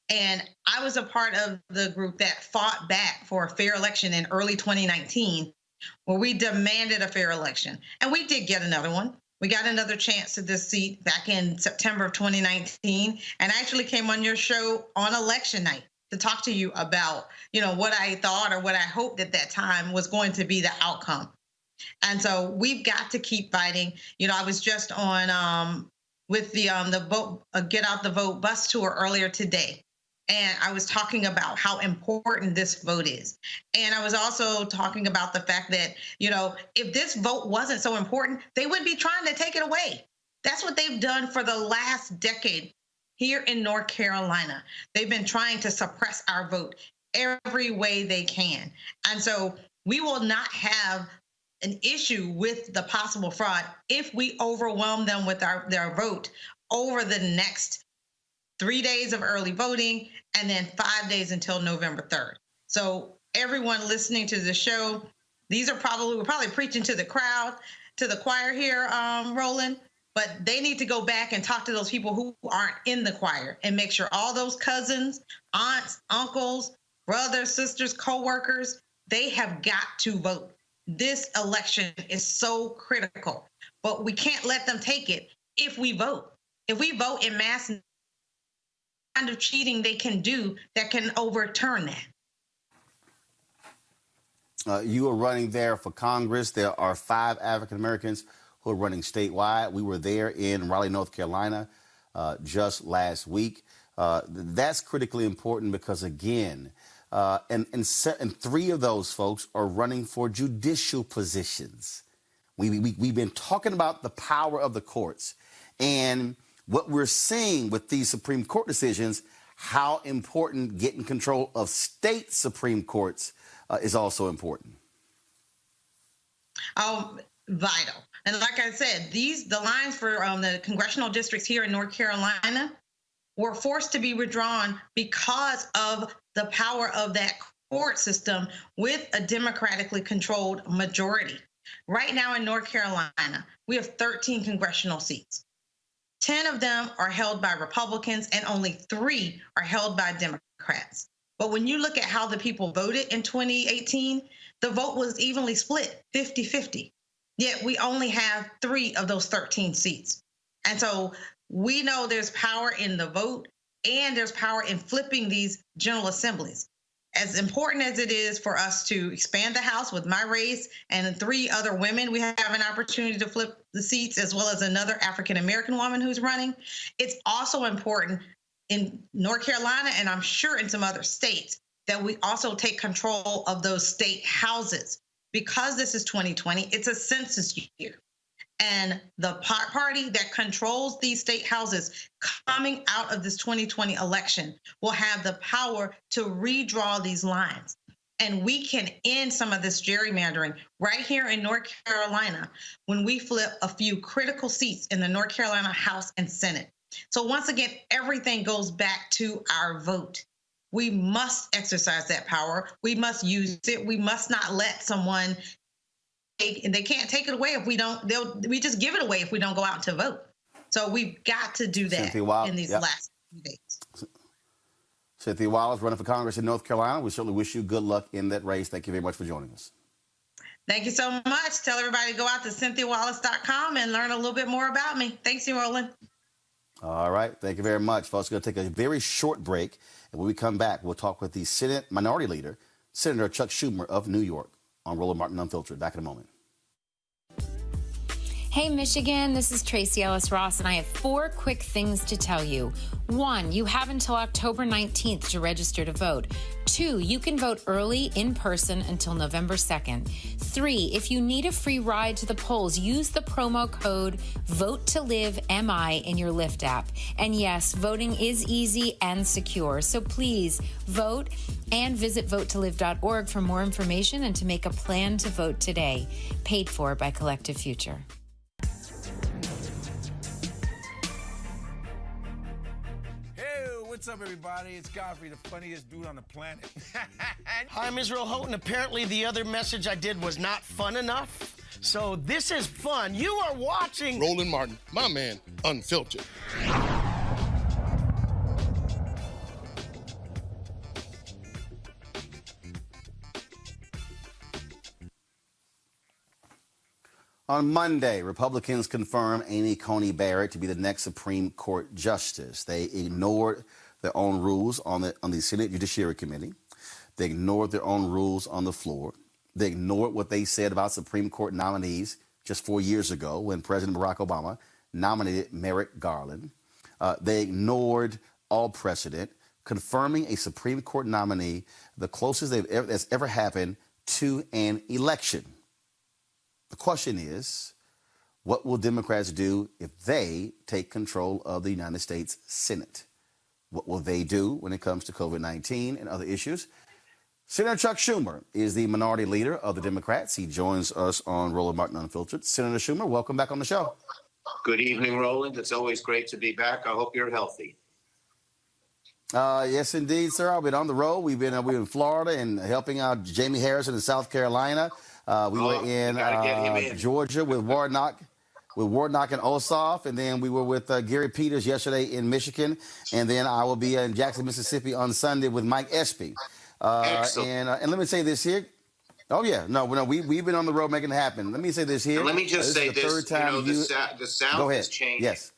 S7: And I was a part of the group that fought back for a fair election in early 2019, where we demanded a fair election. And we did get another one. We got another chance to this seat back in September of 2019, and I actually came on your show on election night to talk to you about, what I thought or what I hoped at that time was going to be the outcome. And so we've got to keep fighting. I was just on with the vote, Get Out the Vote bus tour earlier today. And I was talking about how important this vote is. And I was also talking about the fact that, if this vote wasn't so important, they would be trying to take it away. That's what they've done for the last decade here in North Carolina. They've been trying to suppress our vote every way they can. And so we will not have an issue with the possible fraud if we overwhelm them with their vote over the next 3 days of early voting, and then 5 days until November 3rd. So everyone listening to the show, we're probably preaching to the crowd, to the choir here, Roland, but they need to go back and talk to those people who aren't in the choir and make sure all those cousins, aunts, uncles, brothers, sisters, co-workers, they have got to vote. This election is so critical, but we can't let them take it if we vote. If we vote in mass, kind of cheating they can do that can overturn that.
S1: You are running there for Congress. There are 5 African Americans who are running statewide. We were there in Raleigh, North Carolina, just last week. That's critically important because, again, and 3 of those folks are running for judicial positions. We've been talking about the power of the courts, and what we're seeing with these Supreme Court decisions, how important getting control of state Supreme Courts is also important.
S7: Vital. And like I said, the lines for the congressional districts here in North Carolina were forced to be withdrawn because of the power of that court system with a democratically controlled majority. Right now in North Carolina, we have 13 congressional seats. 10 of them are held by Republicans and only 3 are held by Democrats. But when you look at how the people voted in 2018, the vote was evenly split, 50-50. Yet we only have 3 of those 13 seats. And so we know there's power in the vote and there's power in flipping these general assemblies. As important as it is for us to expand the House with my race and 3 other women, we have an opportunity to flip the seats, as well as another African-American woman who's running. It's also important in North Carolina, and I'm sure in some other states, that we also take control of those state houses. Because this is 2020, it's a census year. And the party that controls these state houses coming out of this 2020 election will have the power to redraw these lines. And we can end some of this gerrymandering right here in North Carolina when we flip a few critical seats in the North Carolina House and Senate. So once again, everything goes back to our vote. We must exercise that power. We must use it. We must not let someone and they can't take it away if we don't. We just give it away if we don't go out to vote. So we've got to do that in these last few days.
S1: Cynthia Wallace, running for Congress in North Carolina. We certainly wish you good luck in that race. Thank you very much for joining us.
S7: Thank you so much. Tell everybody to go out to CynthiaWallace.com and learn a little bit more about me. Thanks, you, Roland.
S1: All right. Thank you very much, folks. We're going to take a very short break. And when we come back, we'll talk with the Senate Minority Leader, Senator Chuck Schumer of New York, on Roland Martin Unfiltered. Back in a moment.
S8: Hey, Michigan, this is Tracy Ellis Ross, and I have 4 quick things to tell you. 1, you have until October 19th to register to vote. 2, you can vote early in person until November 2nd. 3, if you need a free ride to the polls, use the promo code VOTE2LIVE-MI in your Lyft app. And yes, voting is easy and secure, so please vote and visit votetolive.org for more information and to make a plan to vote today. Paid for by Collective Future.
S9: What's up, everybody? It's Godfrey, the funniest dude on the planet.
S10: Hi, I'm Israel Houghton. Apparently, the other message I did was not fun enough. So this is fun. You are watching
S11: Roland Martin, my man, Unfiltered.
S1: On Monday, Republicans confirmed Amy Coney Barrett to be the next Supreme Court justice. They ignored their own rules on the Senate Judiciary Committee. They ignored their own rules on the floor. They ignored what they said about Supreme Court nominees just 4 years ago when President Barack Obama nominated Merrick Garland. They ignored all precedent, confirming a Supreme Court nominee the closest that's ever happened to an election. The question is, what will Democrats do if they take control of the United States Senate? What will they do when it comes to COVID-19 and other issues? Senator Chuck Schumer is the minority leader of the Democrats. He joins us on Roland Martin Unfiltered. Senator Schumer, welcome back on the show.
S12: Good evening, Roland. It's always great to be back. I hope you're healthy.
S1: Yes, indeed, sir. I've been on the road. We've been in Florida and helping out Jamie Harrison in South Carolina. We were in Georgia with Warnock and Ossoff, and then we were with Gary Peters yesterday in Michigan, and then I will be in Jackson, Mississippi on Sunday with Mike Espy. And let me say this here. Oh yeah, no, we've been on the road making it happen. Let me say this here.
S12: And let me just say this.
S1: Third time
S12: the South has changed.
S1: Yes.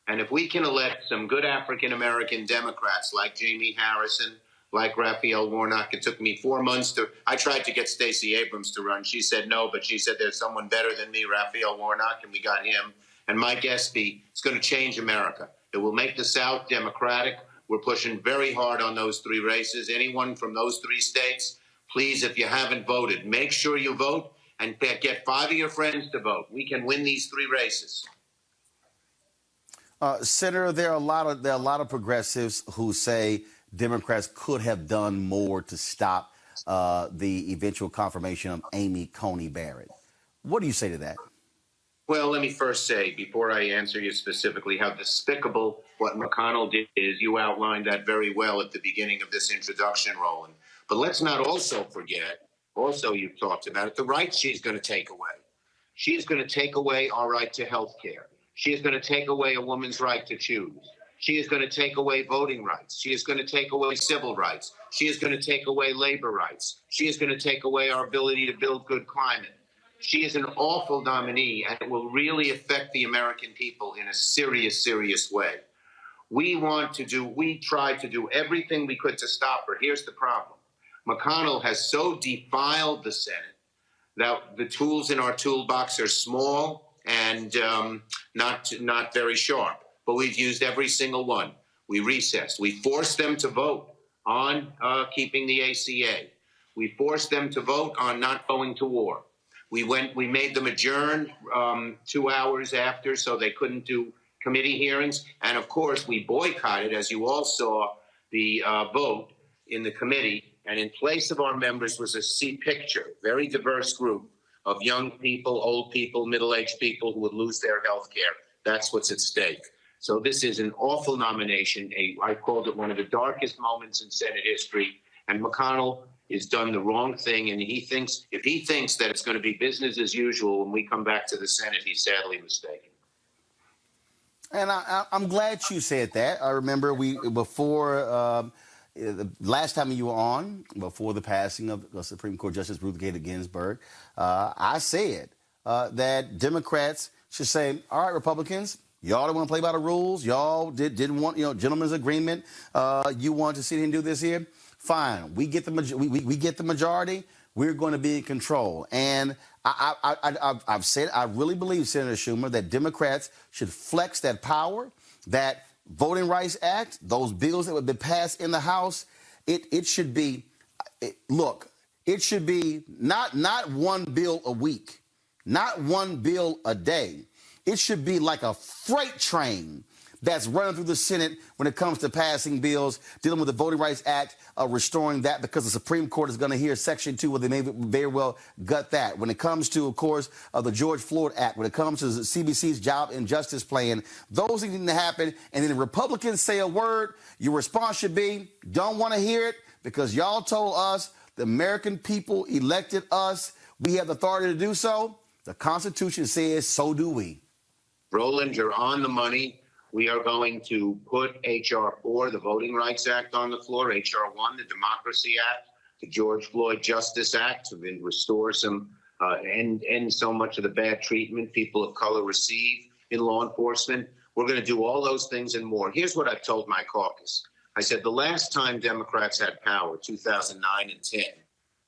S12: And if we can elect some good African-American Democrats like Jamie Harrison, like Raphael Warnock, it took me 4 months I tried to get Stacey Abrams to run. She said no, but she said there's someone better than me, Raphael Warnock, and we got him. And Mike Espy, it's going to change America. It will make the South Democratic. We're pushing very hard on those 3 races. Anyone from those 3 states, please, if you haven't voted, make sure you vote and get 5 of your friends to vote. We can win these 3 races.
S1: Senator, there are a lot of progressives who say Democrats could have done more to stop the eventual confirmation of Amy Coney Barrett. What do you say to that?
S12: Well, let me first say, before I answer you specifically, how despicable what McConnell did is. You outlined that very well at the beginning of this introduction, Roland. But let's not also forget, you've talked about it, the rights she's going to take away. She's going to take away our right to health care. She is going to take away a woman's right to choose. She is going to take away voting rights. She is going to take away civil rights. She is going to take away labor rights. She is going to take away our ability to build good climate. She is an awful nominee, and it will really affect the American people in a serious, serious way. We tried to do everything we could to stop her. Here's the problem. McConnell has so defiled the Senate that the tools in our toolbox are small and not very sharp. But we've used every single one. We recessed. We forced them to vote on keeping the ACA. We forced them to vote on not going to war. We made them adjourn 2 hours after so they couldn't do committee hearings. And of course, we boycotted, as you all saw, the vote in the committee. And in place of our members was a picture, very diverse group of young people, old people, middle-aged people who would lose their health care. That's what's at stake. So this is an awful nomination. I called it one of the darkest moments in Senate history. And McConnell has done the wrong thing. And if he thinks that it's going to be business as usual when we come back to the Senate, he's sadly mistaken.
S1: And I'm glad you said that. I remember before the last time you were on, before the passing of Supreme Court Justice Ruth Bader Ginsburg, I said that Democrats should say, all right, Republicans, y'all don't want to play by the rules. Y'all didn't want, gentleman's agreement. You want to sit here and do this here. Fine. We get the majority. we're going to be in control. And I've said, I really believe, Senator Schumer, that Democrats should flex that power, that Voting Rights Act, those bills that would be passed in the House, it should be, it should be not one bill a week, not one bill a day. It should be like a freight train that's running through the Senate when it comes to passing bills, dealing with the Voting Rights Act, restoring that, because the Supreme Court is going to hear Section 2 where they may very well gut that. When it comes to, of course, the George Floyd Act, when it comes to the CBC's Job and Justice Plan, those things need to happen. And then the Republicans say a word, your response should be, don't want to hear it because y'all told us, the American people elected us, we have the authority to do so. The Constitution says so do we.
S12: Roland, you're on the money. We are going to put H.R. 4, the Voting Rights Act, on the floor, H.R. 1, the Democracy Act, the George Floyd Justice Act, to restore some, end so much of the bad treatment people of color receive in law enforcement. We're going to do all those things and more. Here's what I've told my caucus. I said the last time Democrats had power, 2009 and 10,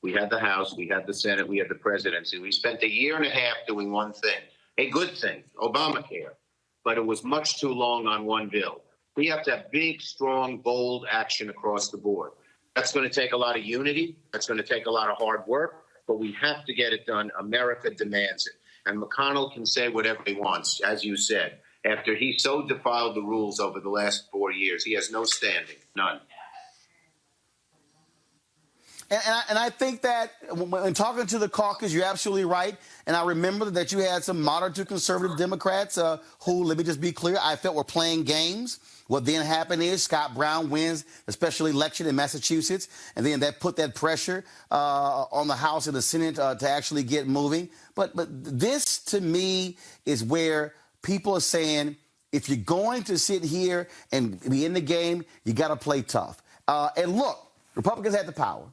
S12: we had the House, we had the Senate, we had the presidency. We spent a year and a half doing one thing, a good thing, Obamacare. But it was much too long on one bill. We have to have big, strong, bold action across the board. That's going to take a lot of unity. That's going to take a lot of hard work, but we have to get it done. America demands it. And McConnell can say whatever he wants, as you said. After he so defiled the rules over the last 4 years, he has no standing, none.
S1: And I think that when talking to the caucus, you're absolutely right. And I remember that you had some moderate to conservative Democrats who, let me just be clear, I felt were playing games. What then happened is Scott Brown wins the special election in Massachusetts, and then that put that pressure on the House and the Senate to actually get moving. But this, to me, is where people are saying, if you're going to sit here and be in the game, you got to play tough. And look, Republicans had the power.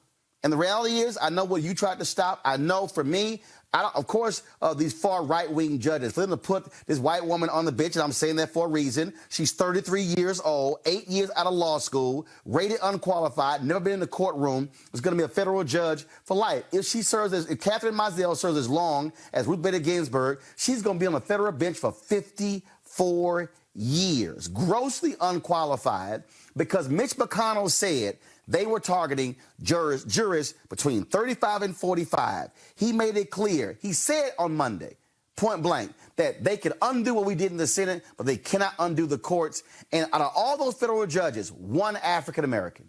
S1: And the reality is, I know what you tried to stop. I know for me, of course, these far right-wing judges, for them to put this white woman on the bench, and I'm saying that for a reason. She's 33 years old, 8 years out of law school, rated unqualified, never been in the courtroom, is going to be a federal judge for life. If Catherine Mizell serves as long as Ruth Bader Ginsburg, she's going to be on the federal bench for 54 years, grossly unqualified, because Mitch McConnell said they were targeting jurists between 35 and 45. He made it clear. He said on Monday, point blank, that they can undo what we did in the Senate, but they cannot undo the courts. And out of all those federal judges, one African-American,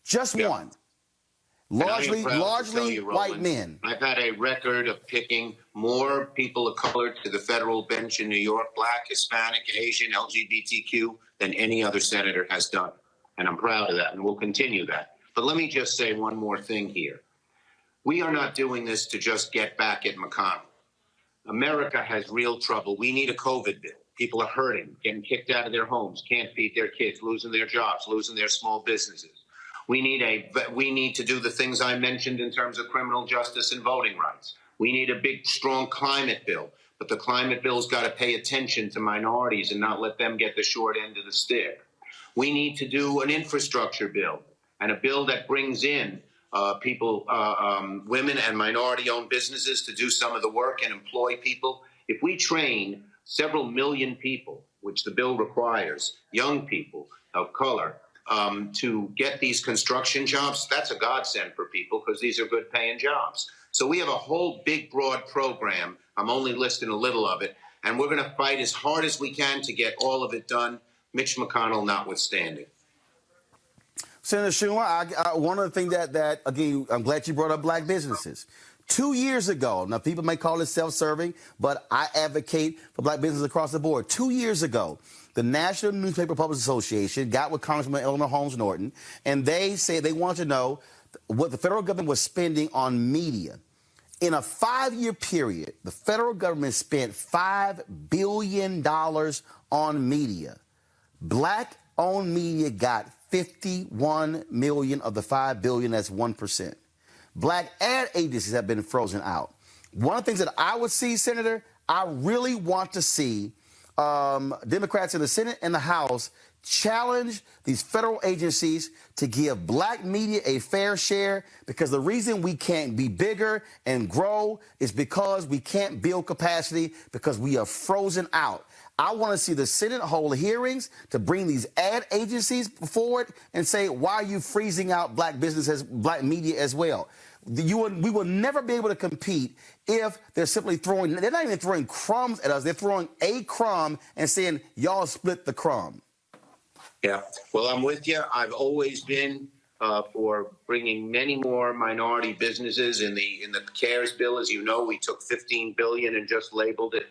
S1: just one, largely white men.
S12: I've had a record of picking more people of color to the federal bench in New York, Black, Hispanic, Asian, LGBTQ, than any other senator has done. And I'm proud of that, and we'll continue that. But let me just say one more thing here. We are not doing this to just get back at McConnell. America has real trouble. We need a COVID bill. People are hurting, getting kicked out of their homes, can't feed their kids, losing their jobs, losing their small businesses. We need to do the things I mentioned in terms of criminal justice and voting rights. We need a big, strong climate bill. But the climate bill's got to pay attention to minorities and not let them get the short end of the stick. We need to do an infrastructure bill and a bill that brings in women and minority-owned businesses to do some of the work and employ people. If we train several million people, which the bill requires, young people of color, to get these construction jobs, that's a godsend for people because these are good-paying jobs. So we have a whole big, broad program. I'm only listing a little of it, and we're going to fight as hard as we can to get all of it done. Mitch McConnell notwithstanding.
S1: Senator Schumer, one of the things that, again, I'm glad you brought up black businesses. 2 years ago, now people may call it self-serving, but I advocate for black businesses across the board. 2 years ago, the National Newspaper Publishers Association got with Congressman Eleanor Holmes Norton, and they said they wanted to know what the federal government was spending on media. In a 5-year period, the federal government spent $5 billion on media. Black-owned media got 51 million of the 5 billion. That's 1%. Black ad agencies have been frozen out. One of the things that I would see, Senator, I really want to see Democrats in the Senate and the House challenge these federal agencies to give black media a fair share, because the reason we can't be bigger and grow is because we can't build capacity, because we are frozen out. I want to see the Senate hold hearings to bring these ad agencies forward and say, why are you freezing out black businesses, black media as well? We will never be able to compete if they're simply they're not even throwing crumbs at us. They're throwing a crumb and saying, y'all split the crumb.
S12: Yeah, well, I'm with you. I've always been for bringing many more minority businesses in the CARES bill. As you know, we took $15 billion and just labeled it,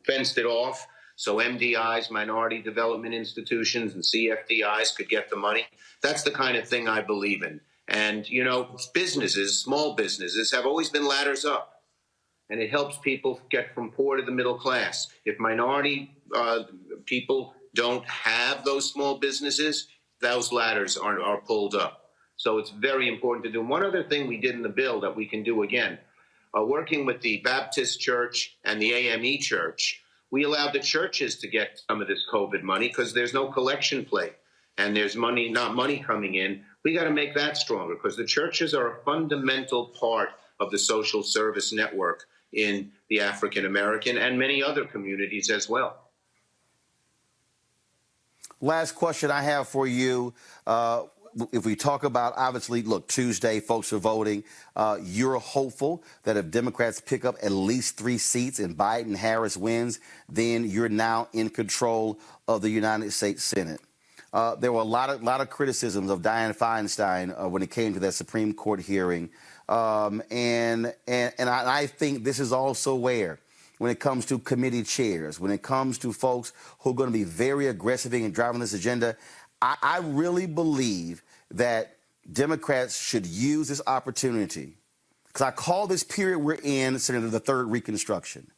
S12: fenced it off, so MDIs, minority development institutions, and CFDIs could get the money. That's the kind of thing I believe in. And, you know, businesses, small businesses, have always been ladders up. And it helps people get from poor to the middle class. If minority people don't have those small businesses, those ladders are pulled up. So it's very important to do. One other thing we did in the bill that we can do again, working with the Baptist Church and the AME Church, we allowed the churches to get some of this COVID money because there's no collection plate and there's not money coming in. We got to make that stronger because the churches are a fundamental part of the social service network in the African American and many other communities as well.
S1: Last question I have for you. If we talk about, obviously, look, Tuesday, folks are voting. You're hopeful that if Democrats pick up at least 3 seats and Biden-Harris wins, then you're now in control of the United States Senate. There were a lot of criticisms of Dianne Feinstein when it came to that Supreme Court hearing. And I think this is also where, when it comes to committee chairs, when it comes to folks who are going to be very aggressive in driving this agenda, I really believe that Democrats should use this opportunity, because I call this period we're in, Senator, the third Reconstruction.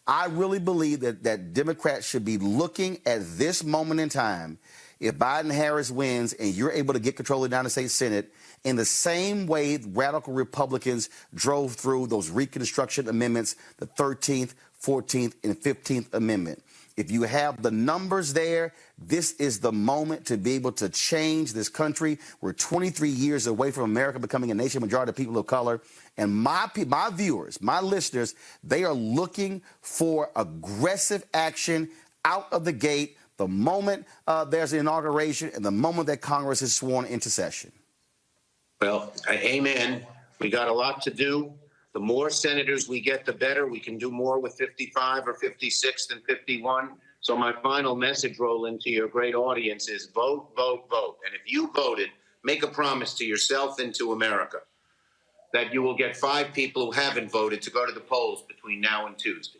S1: I really believe that Democrats should be looking at this moment in time, if Biden-Harris wins and you're able to get control of the United States Senate, in the same way radical Republicans drove through those Reconstruction amendments, the 13th, 14th, and 15th Amendment. If you have the numbers there, this is the moment to be able to change this country. We're 23 years away from America becoming a nation majority of people of color. And my viewers, my listeners, they are looking for aggressive action out of the gate the moment there's an inauguration and the moment that Congress is sworn into session.
S12: Well, amen. We got a lot to do. The more senators we get, the better. We can do more with 55 or 56 than 51. So my final message, Roland, to your great audience is vote, vote, vote. And if you voted, make a promise to yourself and to America that you will get 5 people who haven't voted to go to the polls between now and Tuesday.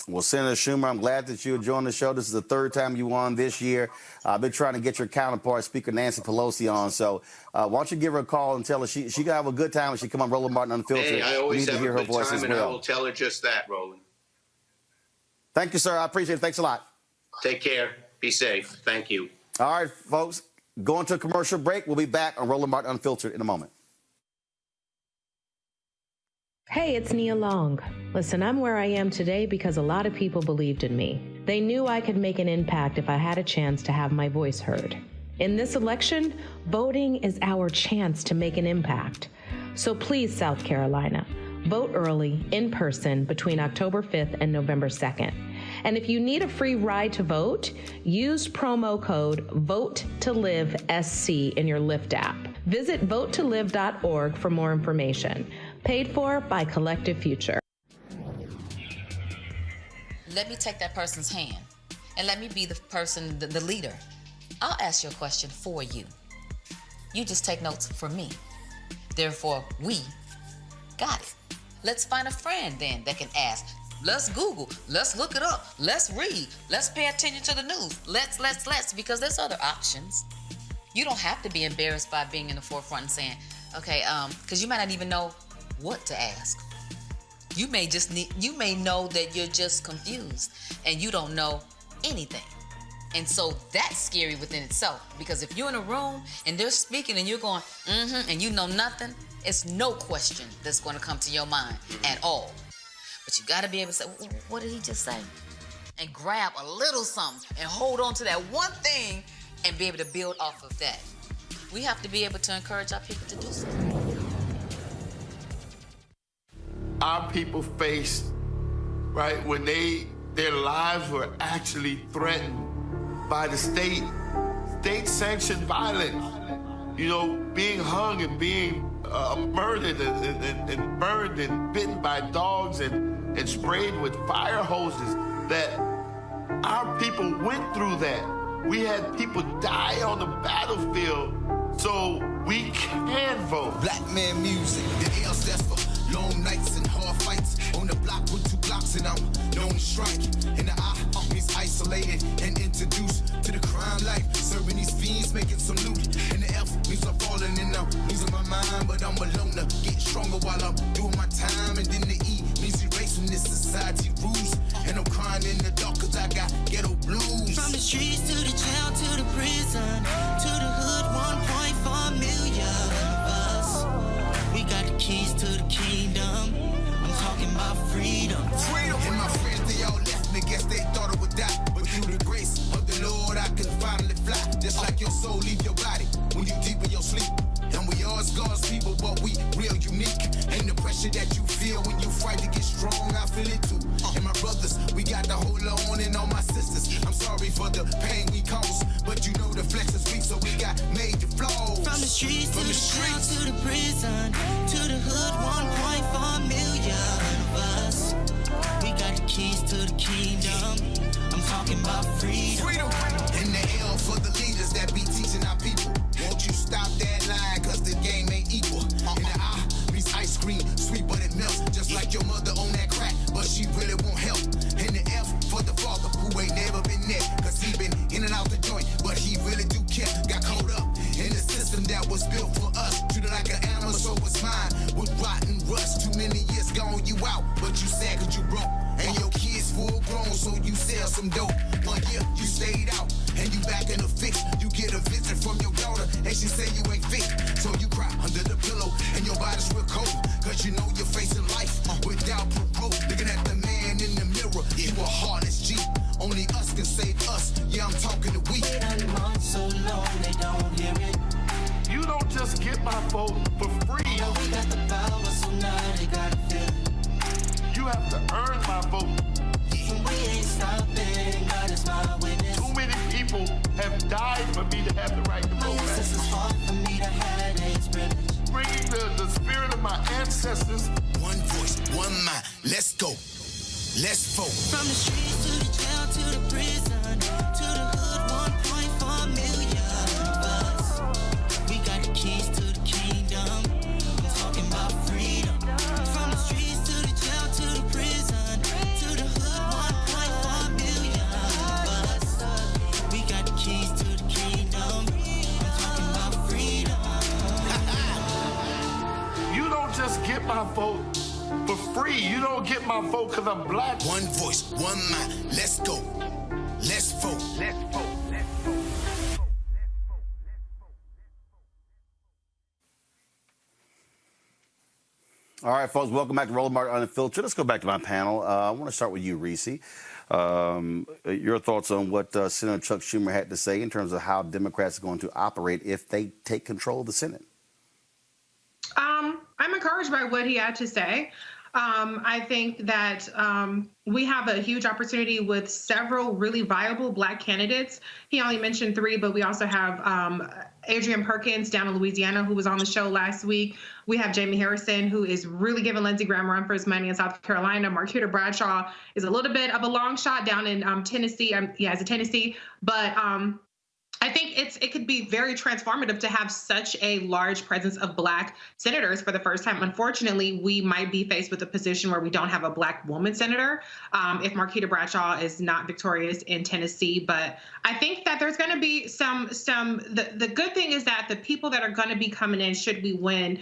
S1: Well, Senator Schumer, I'm glad that you joined the show. This is the 3rd time you won this year. I've been trying to get your counterpart, Speaker Nancy Pelosi, on. So why don't you give her a call and tell her she can have a good time when she come on Roland Martin Unfiltered.
S12: Hey, I always have a
S1: hear her
S12: good
S1: voice
S12: time,
S1: as
S12: and
S1: well.
S12: I will tell her just that, Roland.
S1: Thank you, sir. I appreciate it. Thanks a lot.
S12: Take care. Be safe. Thank you.
S1: All right, folks, going to a commercial break. We'll be back on Roland Martin Unfiltered in a moment.
S13: Hey, it's Nia Long. Listen, I'm where I am today because a lot of people believed in me. They knew I could make an impact if I had a chance to have my voice heard. In this election, voting is our chance to make an impact. So please, South Carolina, vote early, in person, between October 5th and November 2nd. And if you need a free ride to vote, use promo code VOTE2LIVESC in your Lyft app. Visit votetolive.org for more information. Paid for by Collective Future.
S14: Let me take that person's hand and let me be the person, the leader. I'll ask your question for you. You just take notes for me. Therefore, we got it. Let's find a friend then that can ask. Let's Google. Let's look it up. Let's read. Let's pay attention to the news. Let's, because there's other options. You don't have to be embarrassed by being in the forefront and saying, okay, because you might not even know what to ask. You may know that you're just confused and you don't know anything. And so that's scary within itself, because if you're in a room and they're speaking and you're going, and you know nothing, it's no question that's going to come to your mind at all. But you got to be able to say, what did he just say? and grab a little something and hold on to that one thing and be able to build off of that. We have to be able to encourage our people to do so.
S15: Our people faced, right, when their lives were actually threatened by the state-sanctioned violence. You know, being hung and being murdered and burned and bitten by dogs and sprayed with fire hoses, that our people went through that. We had people die on the battlefield, so we can vote.
S16: Black man music, the L stands for long nights and hard fights. On the block with 2 Glocks and I'm known to strike. And the I means isolated and introduced to the crime life. Serving these fiends, making some loot. And the F means I'm falling and I'm losing my mind, but I'm alone to get stronger while I'm doing my time. And then the E means erasing this society rules. And I'm crying in the dark cause I got ghetto blues.
S17: From the streets to the jail to the prison to the hood, 1.4 million of us. We got the keys to the kingdom. I'm talking about freedom.
S16: Freedom. And my friends, they all left me. Guess they thought it would die. But through the grace of the Lord, I can finally fly. Just like your soul leave your body when you deep in your sleep. And we all God's people, but we real unique. And the pressure that you feel when you fight to get strong, I feel it too. And my brothers, we got to hold on, and all my sisters, I'm sorry for the pain we caused, but you know the flex is weak, so we got major flaws.
S17: From the streets to the jail to the prison to the hood, 1.4 million of us. We got the keys to the kingdom. I'm talking about freedom.
S16: And the L for the leaders that be teaching our people. Won't you stop that line, cause the game ain't equal. And the I means ice cream, sweet but it melts. Just like your mother on that crack, but she really won't help. And the F for the father who ain't never been there, cause he been in and out the joint, but he really do care. Got caught up in the system that was built for us. Treated like an animal, so was mine. With rotten rust, too many years gone, you out. But you sad cause you broke. And your kids full grown, so you sell some dope. 1 year, you stayed out, and you back in the fix. You get a visit from your daughter, and she say you ain't fit. So you cry under the pillow, and your body's real cold. Cause you know you're facing life without parole. Looking at the man in the mirror, you a heartless G. Only us can save us, yeah, I'm talking to we.
S17: They done gone so long, they don't hear it.
S15: You don't just get my vote for free.
S17: Now we got the power, so now they gotta feel it.
S15: You have to earn my vote.
S17: We ain't stopping, God is my witness.
S15: Too many people have died for me to have the right to vote.
S17: This is hard for me to have its privilege.
S15: Bringing the spirit of my ancestors.
S16: One voice, one mind, let's go. Let's vote.
S17: From the streets to the jail to the prison to the hood, 1.4 million of us. We got the keys to the kingdom. I'm talking about freedom. From the streets to the jail to the prison to the hood, 1.4 million of us. We got the keys to the kingdom. I'm talking about freedom.
S15: You don't just get my vote for free. You don't get my vote because I'm black.
S16: One voice, one mind, let's go. Let's vote. Let's vote.
S1: All right, folks, welcome back to Roland Martin Unfiltered. Let's go back to my panel. I want to start with you, Reese. Your thoughts on what Senator Chuck Schumer had to say in terms of how Democrats are going to operate if they take control of the Senate.
S6: I'm encouraged by what he had to say. I think that we have a huge opportunity with several really viable Black candidates. He only mentioned 3, but we also have Adrian Perkins down in Louisiana, who was on the show last week. We have Jamie Harrison, who is really giving Lindsey Graham a run for his money in South Carolina. Marquita Bradshaw is a little bit of a long shot down in Tennessee. As a Tennessee, but I think it could be very transformative to have such a large presence of Black senators for the first time. Unfortunately, we might be faced with a position where we don't have a Black woman senator if Marquita Bradshaw is not victorious in Tennessee. But I think that there's going to be the good thing is that the people that are going to be coming in, should we win,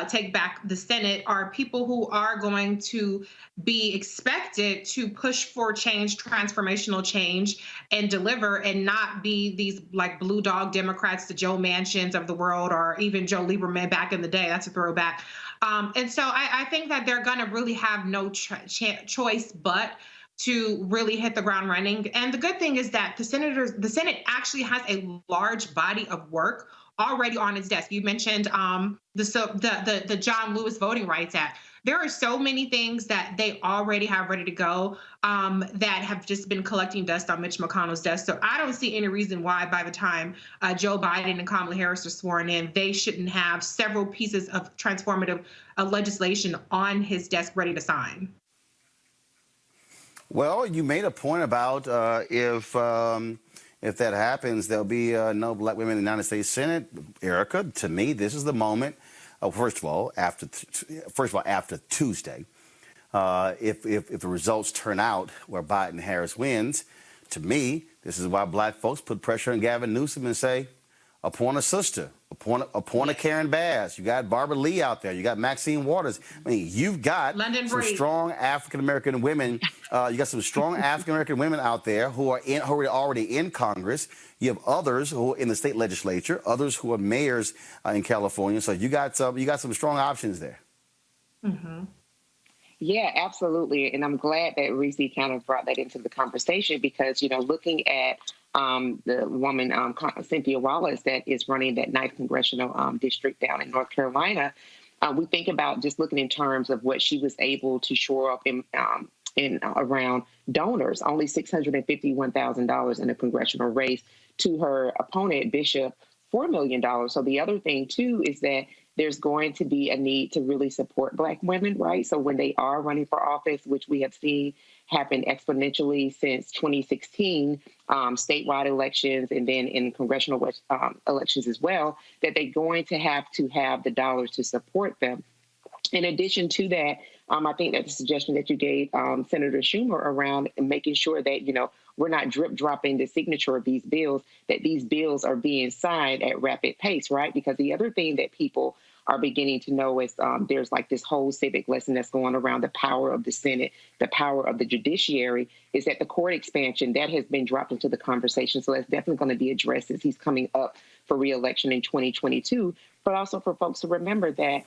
S6: take back the Senate, are people who are going to be expected to push for change, transformational change, and deliver, and not be these like blue dog Democrats, the Joe Manchins of the world, or even Joe Lieberman back in the day. That's a throwback. And so I think that they're going to really have no choice but to really hit the ground running. And the good thing is that the Senate actually has a large body of work already on its desk. You mentioned the John Lewis Voting Rights Act. There are so many things that they already have ready to go that have just been collecting dust on Mitch McConnell's desk. So I don't see any reason why by the time Joe Biden and Kamala Harris are sworn in, they shouldn't have several pieces of transformative legislation on his desk ready to sign.
S1: Well, you made a point about if that happens, there'll be no black women in the United States Senate. Erica, to me, this is the moment. First of all, after Tuesday, if the results turn out where Biden-Harris wins, to me, this is why black folks put pressure on Gavin Newsom and say, appoint a sister, appoint a Karen Bass. You got Barbara Lee out there. You got Maxine Waters. I mean, you've got some strong African-American women. You got some strong African-American women out there who are already in Congress. You have others who are in the state legislature, others who are mayors in California. So you got some strong options there.
S5: Mm-hmm. Yeah, absolutely. And I'm glad that Reese kind of brought that into the conversation because, looking at the woman, Cynthia Wallace, that is running that 9th congressional district down in North Carolina, we think about just looking in terms of what she was able to shore up in around donors, only $651,000 in a congressional race to her opponent, Bishop, $4 million. So the other thing, too, is that there's going to be a need to really support Black women, right? So when they are running for office, which we have seen happen exponentially since 2016, statewide elections, and then in congressional elections as well, that they're going to have the dollars to support them. In addition to that, I think that the suggestion that you gave Senator Schumer around making sure that, we're not dropping the signature of these bills, that these bills are being signed at rapid pace, right? Because the other thing that people are beginning to know is there's like this whole civic lesson that's going around the power of the Senate, the power of the judiciary, is that the court expansion, that has been dropped into the conversation. So that's definitely going to be addressed as he's coming up for re-election in 2022. But also for folks to remember that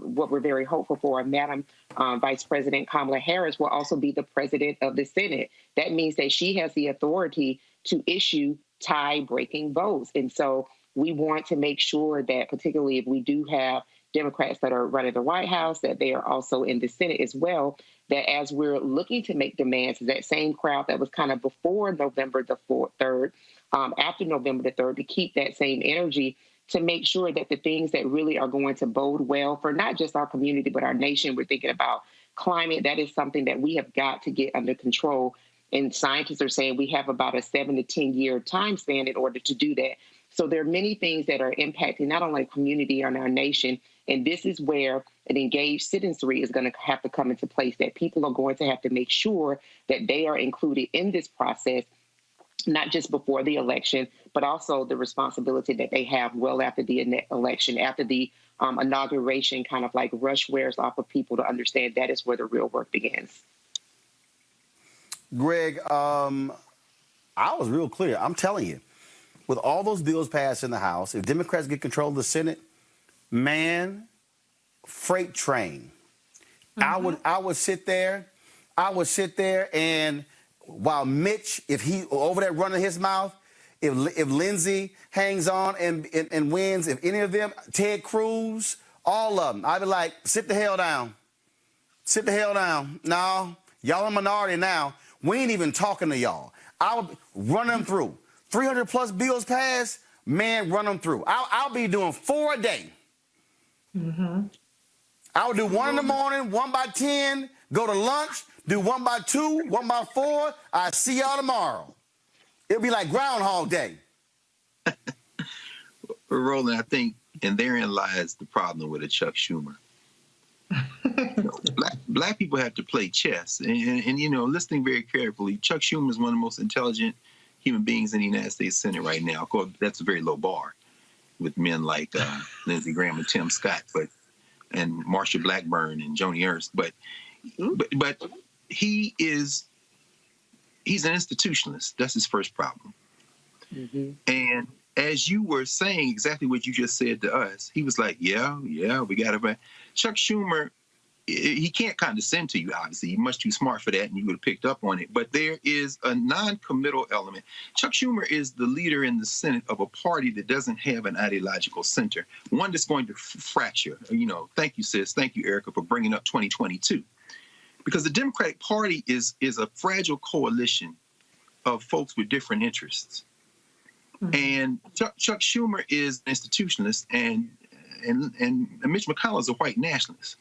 S5: what we're very hopeful for, Madam Vice President Kamala Harris will also be the president of the Senate. That means that she has the authority to issue tie-breaking votes. And so we want to make sure that, particularly if we do have Democrats that are running the White House, that they are also in the Senate as well, that as we're looking to make demands, that same crowd that was kind of before November the 3rd, after November the 3rd, to keep that same energy to make sure that the things that really are going to bode well for not just our community, but our nation, we're thinking about climate. That is something that we have got to get under control. And scientists are saying we have about a 7 to 10 year time span in order to do that. So there are many things that are impacting not only community and our nation. And this is where an engaged citizenry is going to have to come into place, that people are going to have to make sure that they are included in this process, not just before the election, but also the responsibility that they have well after the election, after the inauguration kind of like rush wears off of people, to understand that is where the real work begins.
S1: Greg, I was real clear. I'm telling you, with all those bills passed in the House, if Democrats get control of the Senate, man, freight train. Mm-hmm. I would sit there and while Mitch, if he over there running his mouth, if Lindsey hangs on and wins, if any of them, Ted Cruz, all of them, I'd be like, sit the hell down. Sit the hell down. No, y'all a minority now. We ain't even talking to y'all. I would run them through. 300 plus bills passed, man, run them through. I'll be doing 4 a day. Mm-hmm. I would do 1 in the morning, 1 by 10, go to lunch, do 1 by 2, 1 by 4. I'll see y'all tomorrow. It'll be like Groundhog Day.
S4: Roland, I think, and therein lies the problem with a Chuck Schumer. Black people have to play chess. And listening very carefully, Chuck Schumer is one of the most intelligent human beings in the United States Senate right now. Of course, that's a very low bar with men like Lindsey Graham and Tim Scott, and Marsha Blackburn and Joni Ernst. But he's an institutionalist. That's his first problem. Mm-hmm. And as you were saying exactly what you just said to us, he was like, yeah, we got it. Chuck Schumer he can't condescend to you, obviously. You're much too smart for that, and you would have picked up on it. But there is a non-committal element. Chuck Schumer is the leader in the Senate of a party that doesn't have an ideological center, one that's going to fracture. Thank you, sis. Thank you, Erica, for bringing up 2022. Because the Democratic Party is a fragile coalition of folks with different interests. Mm-hmm. And Chuck Schumer is an institutionalist, and Mitch McConnell is a white nationalist.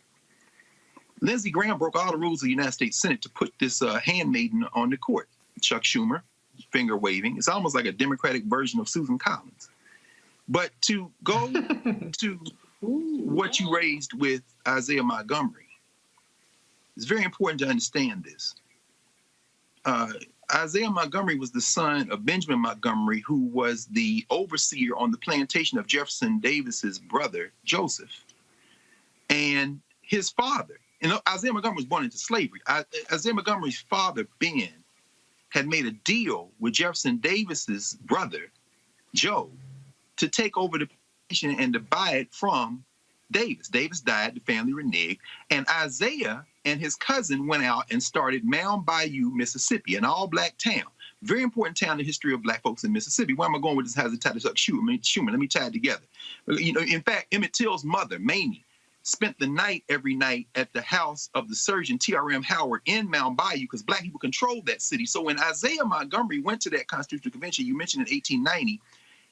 S4: Lindsey Graham broke all the rules of the United States Senate to put this handmaiden on the court. Chuck Schumer, finger waving. It's almost like a Democratic version of Susan Collins. But to go to what you raised with Isaiah Montgomery, it's very important to understand this. Isaiah Montgomery was the son of Benjamin Montgomery, who was the overseer on the plantation of Jefferson Davis's brother, Joseph. And his father, Isaiah Montgomery was born into slavery. Isaiah Montgomery's father, Ben, had made a deal with Jefferson Davis's brother, Joe, to take over the plantation and to buy it from Davis. Davis died, the family reneged, and Isaiah and his cousin went out and started Mound Bayou, Mississippi, an all-black town. Very important town in the history of black folks in Mississippi. Where am I going with this? Has it tied to Schumer? Let me tie it together. In fact, Emmett Till's mother, Mamie, spent the night every night at the house of the surgeon, T.R.M. Howard, in Mound Bayou, because black people controlled that city. So when Isaiah Montgomery went to that constitutional convention you mentioned in 1890,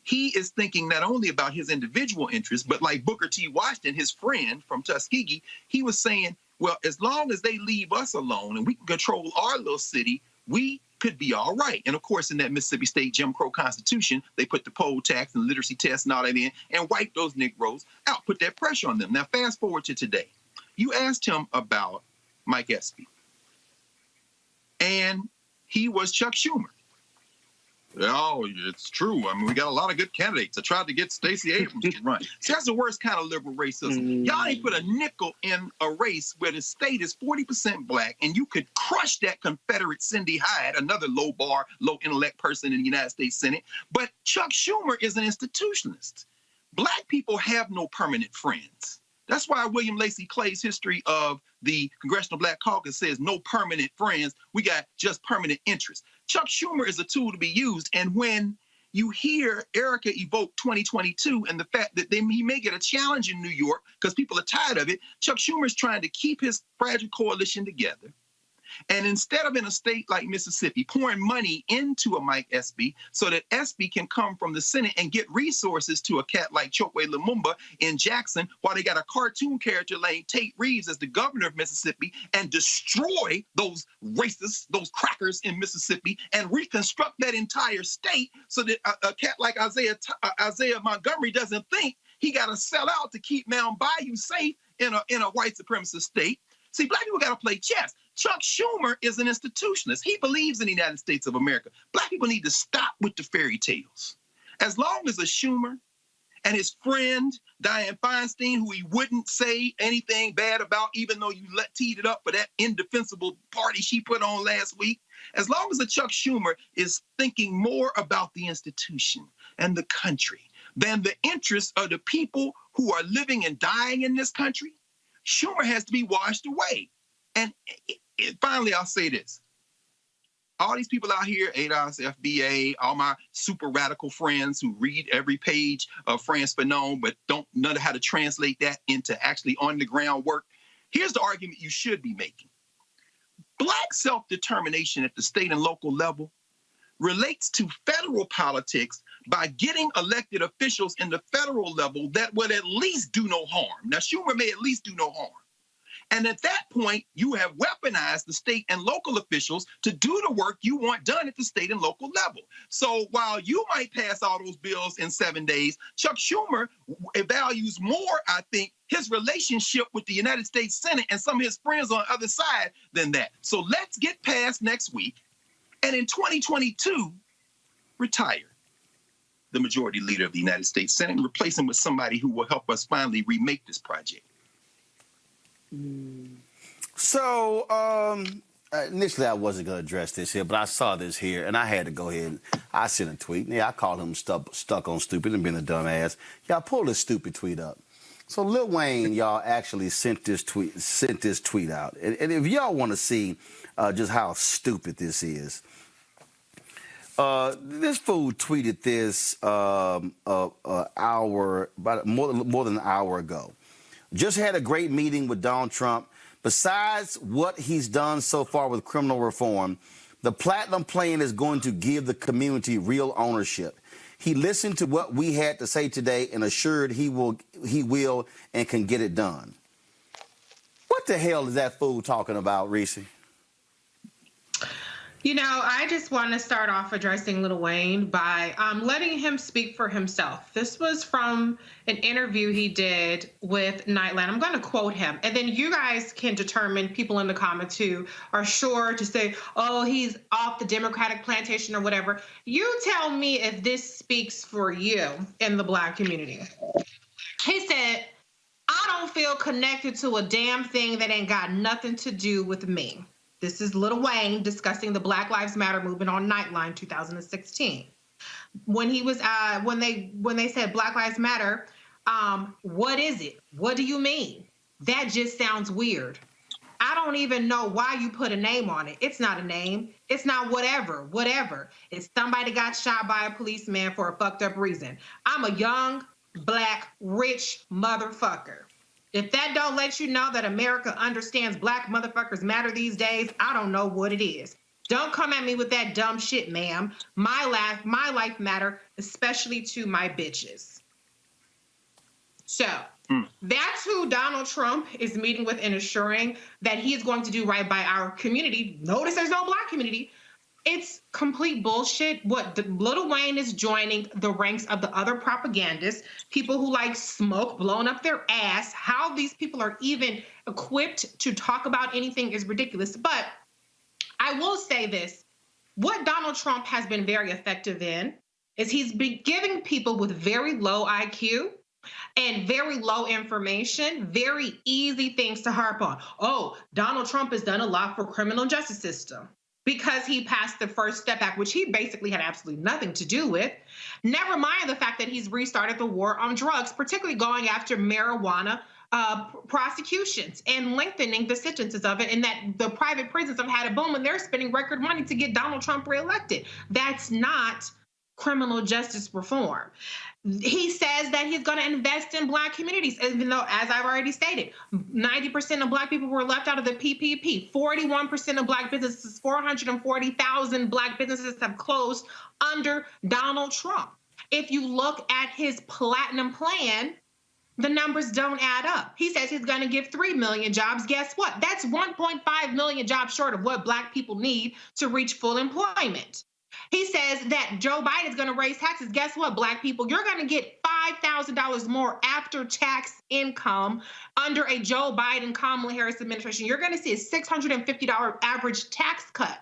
S4: he is thinking not only about his individual interests, but like Booker T. Washington, his friend from Tuskegee, he was saying, well, as long as they leave us alone and we can control our little city, we could be all right. And of course, in that Mississippi State Jim Crow Constitution, they put the poll tax and literacy test and all that in and wiped those Negroes out, put that pressure on them. Now, fast forward to today. You asked him about Mike Espy, and he was Chuck Schumer. Oh, it's true. I mean, we got a lot of good candidates. I tried to get Stacey Abrams to run. See, that's the worst kind of liberal racism. Y'all ain't put a nickel in a race where the state is 40% black, and you could crush that Confederate Cindy Hyde, another low bar, low intellect person in the United States Senate. But Chuck Schumer is an institutionalist. Black people have no permanent friends. That's why William Lacey Clay's history of the Congressional Black Caucus says no permanent friends. We got just permanent interests. Chuck Schumer is a tool to be used. And when you hear Erica evoke 2022 and the fact that he may get a challenge in New York because people are tired of it, Chuck Schumer is trying to keep his fragile coalition together. And instead of in a state like Mississippi pouring money into a Mike Espy so that Espy can come from the Senate and get resources to a cat like Chokwe Lumumba in Jackson, while they got a cartoon character like Tate Reeves as the governor of Mississippi, and destroy those racists, those crackers in Mississippi, and reconstruct that entire state so that a cat like Isaiah Montgomery doesn't think he got to sell out to keep Mound Bayou safe in a white supremacist state. See, black people got to play chess. Chuck Schumer is an institutionalist. He believes in the United States of America. Black people need to stop with the fairy tales. As long as a Schumer and his friend, Dianne Feinstein, who he wouldn't say anything bad about, even though you teed it up for that indefensible party she put on last week, as long as a Chuck Schumer is thinking more about the institution and the country than the interests of the people who are living and dying in this country, Schumer has to be washed away. And finally, I'll say this. All these people out here, ADOS, FBA, all my super radical friends who read every page of Frantz Fanon but don't know how to translate that into actually on-the-ground work, here's the argument you should be making. Black self-determination at the state and local level relates to federal politics by getting elected officials in the federal level that would at least do no harm. Now, Schumer may at least do no harm. And at that point, you have weaponized the state and local officials to do the work you want done at the state and local level. So while you might pass all those bills in 7 days, Chuck Schumer values more, I think, his relationship with the United States Senate and some of his friends on the other side than that. So let's get past next week, and in 2022, retire the majority leader of the United States Senate and replace him with somebody who will help us finally remake this project.
S1: So, initially I wasn't going to address this here, but I saw this here, and I had to go ahead and I sent a tweet. Yeah, I called him stuck on stupid and being a dumbass. Y'all pull this stupid tweet up. So Lil Wayne, y'all, actually sent this tweet out. And if y'all want to see just how stupid this is, this fool tweeted this more than an hour ago. Just had a great meeting with Donald Trump. Besides what he's done so far with criminal reform, the Platinum Plan is going to give the community real ownership. He listened to what we had to say today and assured he will and can get it done. What the hell is that fool talking about, Reese?
S6: You know, I just want to start off addressing Lil Wayne by letting him speak for himself. This was from an interview he did with Nightline. I'm going to quote him, and then you guys can determine, people in the comments who are sure to say, oh, he's off the Democratic plantation or whatever. You tell me if this speaks for you in the Black community. He said, I don't feel connected to a damn thing that ain't got nothing to do with me. This is Lil Wayne discussing the Black Lives Matter movement on Nightline 2016. When he was when they said Black Lives Matter, what is it? What do you mean? That just sounds weird. I don't even know why you put a name on it. It's not a name. It's not whatever. It's somebody got shot by a policeman for a fucked up reason. I'm a young, Black, rich motherfucker. If that don't let you know that America understands Black motherfuckers matter these days, I don't know what it is. Don't come at me with that dumb shit, ma'am. My life matter, especially to my bitches. So that's who Donald Trump is meeting with and assuring that he is going to do right by our community. Notice there's no Black community. It's complete bullshit. Lil Wayne is joining the ranks of the other propagandists, people who like smoke blowing up their ass. How these people are even equipped to talk about anything is ridiculous. But I will say this. What Donald Trump has been very effective in is he's been giving people with very low IQ and very low information, very easy things to harp on. Oh, Donald Trump has done a lot for criminal justice system, because he passed the First Step Act, which he basically had absolutely nothing to do with. Never mind the fact that he's restarted the war on drugs, particularly going after marijuana prosecutions and lengthening the sentences of it, and that the private prisons have had a boom and they're spending record money to get Donald Trump reelected. That's not criminal justice reform. He says that he's going to invest in Black communities, even though, as I've already stated, 90% of Black people were left out of the PPP. 41% of Black businesses, 440,000 Black businesses have closed under Donald Trump. If you look at his Platinum Plan, the numbers don't add up. He says he's going to give 3 million jobs. Guess what? That's 1.5 million jobs short of what Black people need to reach full employment. He says that Joe Biden is going to raise taxes. Guess what, Black people? You're going to get $5,000 more after tax income under a Joe Biden, Kamala Harris administration. You're going to see a $650 average tax cut.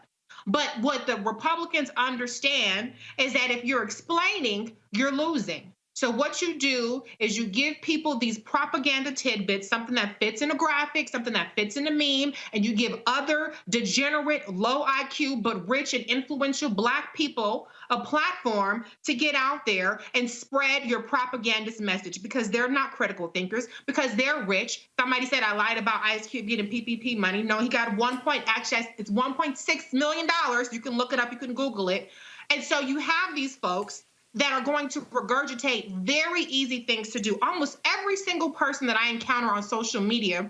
S6: But what the Republicans understand is that if you're explaining, you're losing. So what you do is you give people these propaganda tidbits, something that fits in a graphic, something that fits in a meme, and you give other degenerate, low IQ, but rich and influential Black people a platform to get out there and spread your propagandist message, because they're not critical thinkers, because they're rich. Somebody said I lied about Ice Cube getting PPP money. No, he got it's $1.6 million. You can look it up. You can Google it. And so you have these folks that are going to regurgitate very easy things to do. Almost every single person that I encounter on social media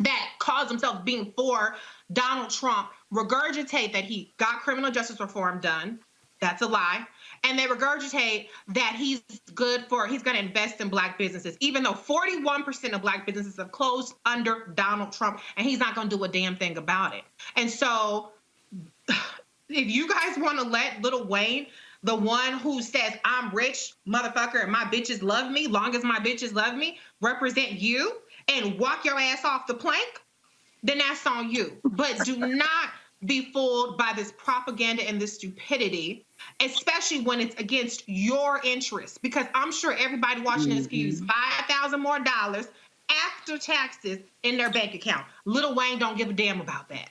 S6: that calls themselves being for Donald Trump regurgitate that he got criminal justice reform done. That's a lie. And they regurgitate that he's going to invest in Black businesses, even though 41% of Black businesses have closed under Donald Trump, and he's not going to do a damn thing about it. And so if you guys want to let Lil Wayne, the one who says I'm rich, motherfucker, and my bitches love me, long as my bitches love me, represent you and walk your ass off the plank, then that's on you. But do not be fooled by this propaganda and this stupidity, especially when it's against your interests. Because I'm sure everybody watching this can use $5,000 more after taxes in their bank account. Lil Wayne don't give a damn about that.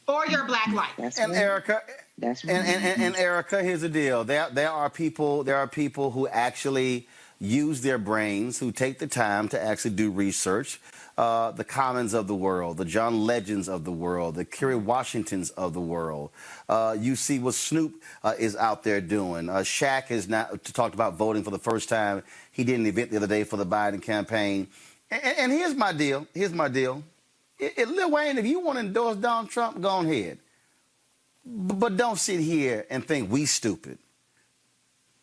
S6: Or your Black life.
S1: And Erica, and Erica, here's the deal. There are people who actually use their brains, who take the time to actually do research. The Commons of the world, the John Legends of the world, the Kerry Washingtons of the world. You see what Snoop is out there doing. Shaq has now talked about voting for the first time. He did an event the other day for the Biden campaign. And here's my deal. Here's my deal. Lil Wayne, if you want to endorse Donald Trump, go ahead. But don't sit here and think we stupid,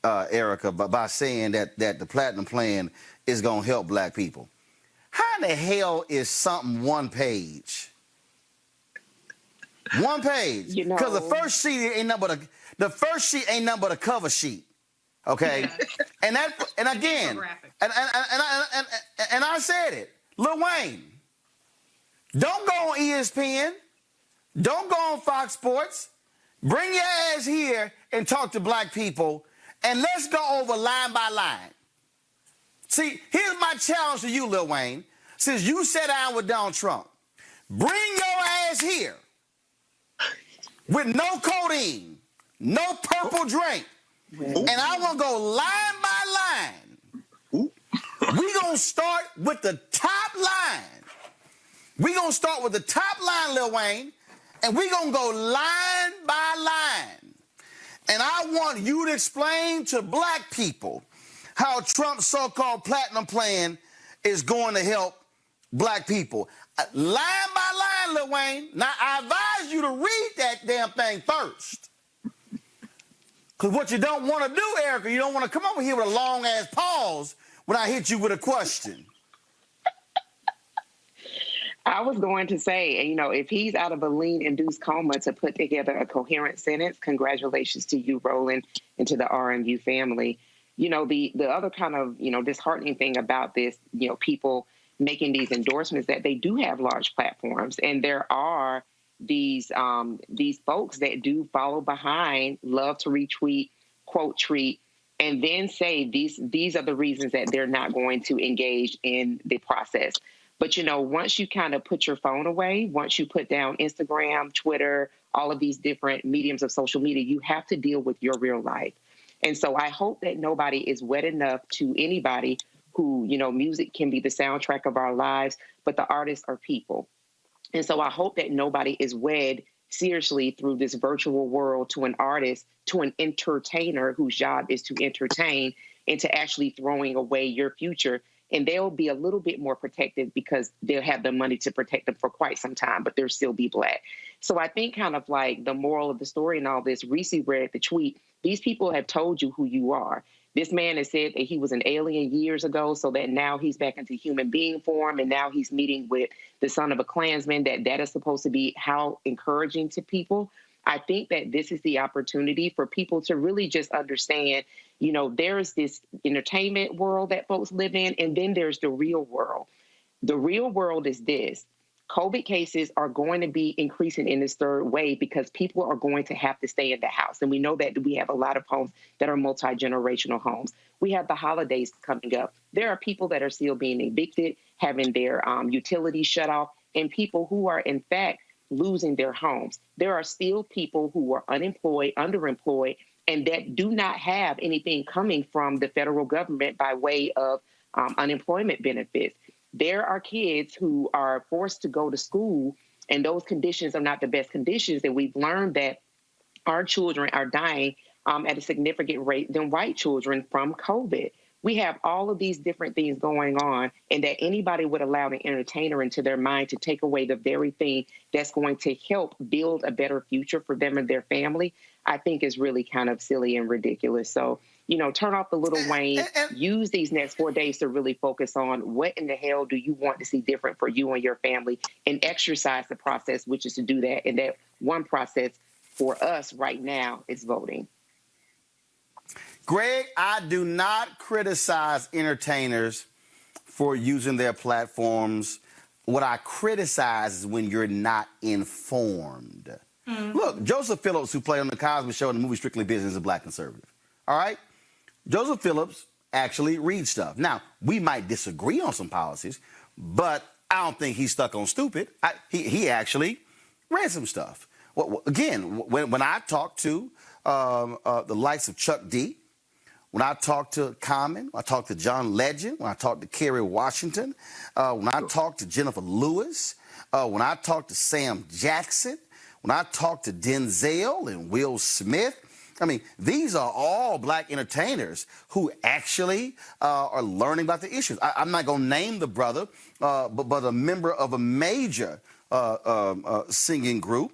S1: Erica, by saying that the Platinum Plan is going to help black people. How in the hell is something one page? One page. Because the first sheet ain't nothing but a cover sheet. Okay? And again, and I said it. Lil Wayne, don't go on ESPN. Don't go on Fox Sports. Bring your ass here and talk to black people, and let's go over line by line. See, here's my challenge to you, Lil Wayne. Since you sat down with Donald Trump, bring your ass here with no codeine, no purple drink, and I want to go line by line. We're going to start with the top line. We're going to start with the top line, Lil Wayne, and we're going to go line by line. And I want you to explain to black people how Trump's so-called Platinum Plan is going to help black people. Line by line, Lil Wayne. Now, I advise you to read that damn thing first. Because what you don't want to do, Erica, you don't want to come over here with a long-ass pause when I hit you with a question.
S5: I was going to say, you know, if he's out of a lean-induced coma to put together a coherent sentence, congratulations to you, Roland, and to the RMU family. You know, the other kind of, you know, disheartening thing about this, you know, people making these endorsements, that they do have large platforms, and there are these folks that do follow behind, love to retweet, quote tweet, and then say these are the reasons that they're not going to engage in the process. But, you know, once you kind of put your phone away, once you put down Instagram, Twitter, all of these different mediums of social media, you have to deal with your real life. And so I hope that nobody is wed enough to anybody who, you know, music can be the soundtrack of our lives, but the artists are people. And so I hope that nobody is wed seriously through this virtual world to an artist, to an entertainer whose job is to entertain, into actually throwing away your future. And they'll be a little bit more protected because they'll have the money to protect them for quite some time, but they'll still be black. So I think kind of like the moral of the story and all this, Reese read the tweet. These people have told you who you are. This man has said that he was an alien years ago, so that now he's back into human being form, and now he's meeting with the son of a Klansman. That is supposed to be how encouraging to people. I think that this is the opportunity for people to really just understand, you know, there's this entertainment world that folks live in, and then there's the real world. The real world is this. COVID cases are going to be increasing in this third wave because people are going to have to stay in the house. And we know that we have a lot of homes that are multi-generational homes. We have the holidays coming up. There are people that are still being evicted, having their utilities shut off, and people who are, in fact, losing their homes. There are still people who are unemployed, underemployed, and that do not have anything coming from the federal government by way of unemployment benefits. There are kids who are forced to go to school, and those conditions are not the best conditions. And we've learned that our children are dying at a significant rate than white children from COVID. We have all of these different things going on, and that anybody would allow an entertainer into their mind to take away the very thing that's going to help build a better future for them and their family, I think is really kind of silly and ridiculous. So, you know, turn off the Little Wayne, use these next 4 days to really focus on what in the hell do you want to see different for you and your family, and exercise the process, which is to do that. And that one process for us right now is voting.
S1: Greg, I do not criticize entertainers for using their platforms. What I criticize is when you're not informed. Look, Joseph Phillips, who played on The Cosby Show and the movie Strictly Business, is a black conservative. All right? Joseph Phillips actually reads stuff. Now, we might disagree on some policies, but I don't think he's stuck on stupid. He actually read some stuff. Well, again, when I talk to the likes of Chuck D, when I talk to Common, when I talk to John Legend, when I talk to Kerry Washington, when I talk to Jennifer Lewis, when I talk to Sam Jackson, when I talk to Denzel and Will Smith, I mean, these are all black entertainers who actually are learning about the issues. I'm not going to name the brother, but a member of a major singing group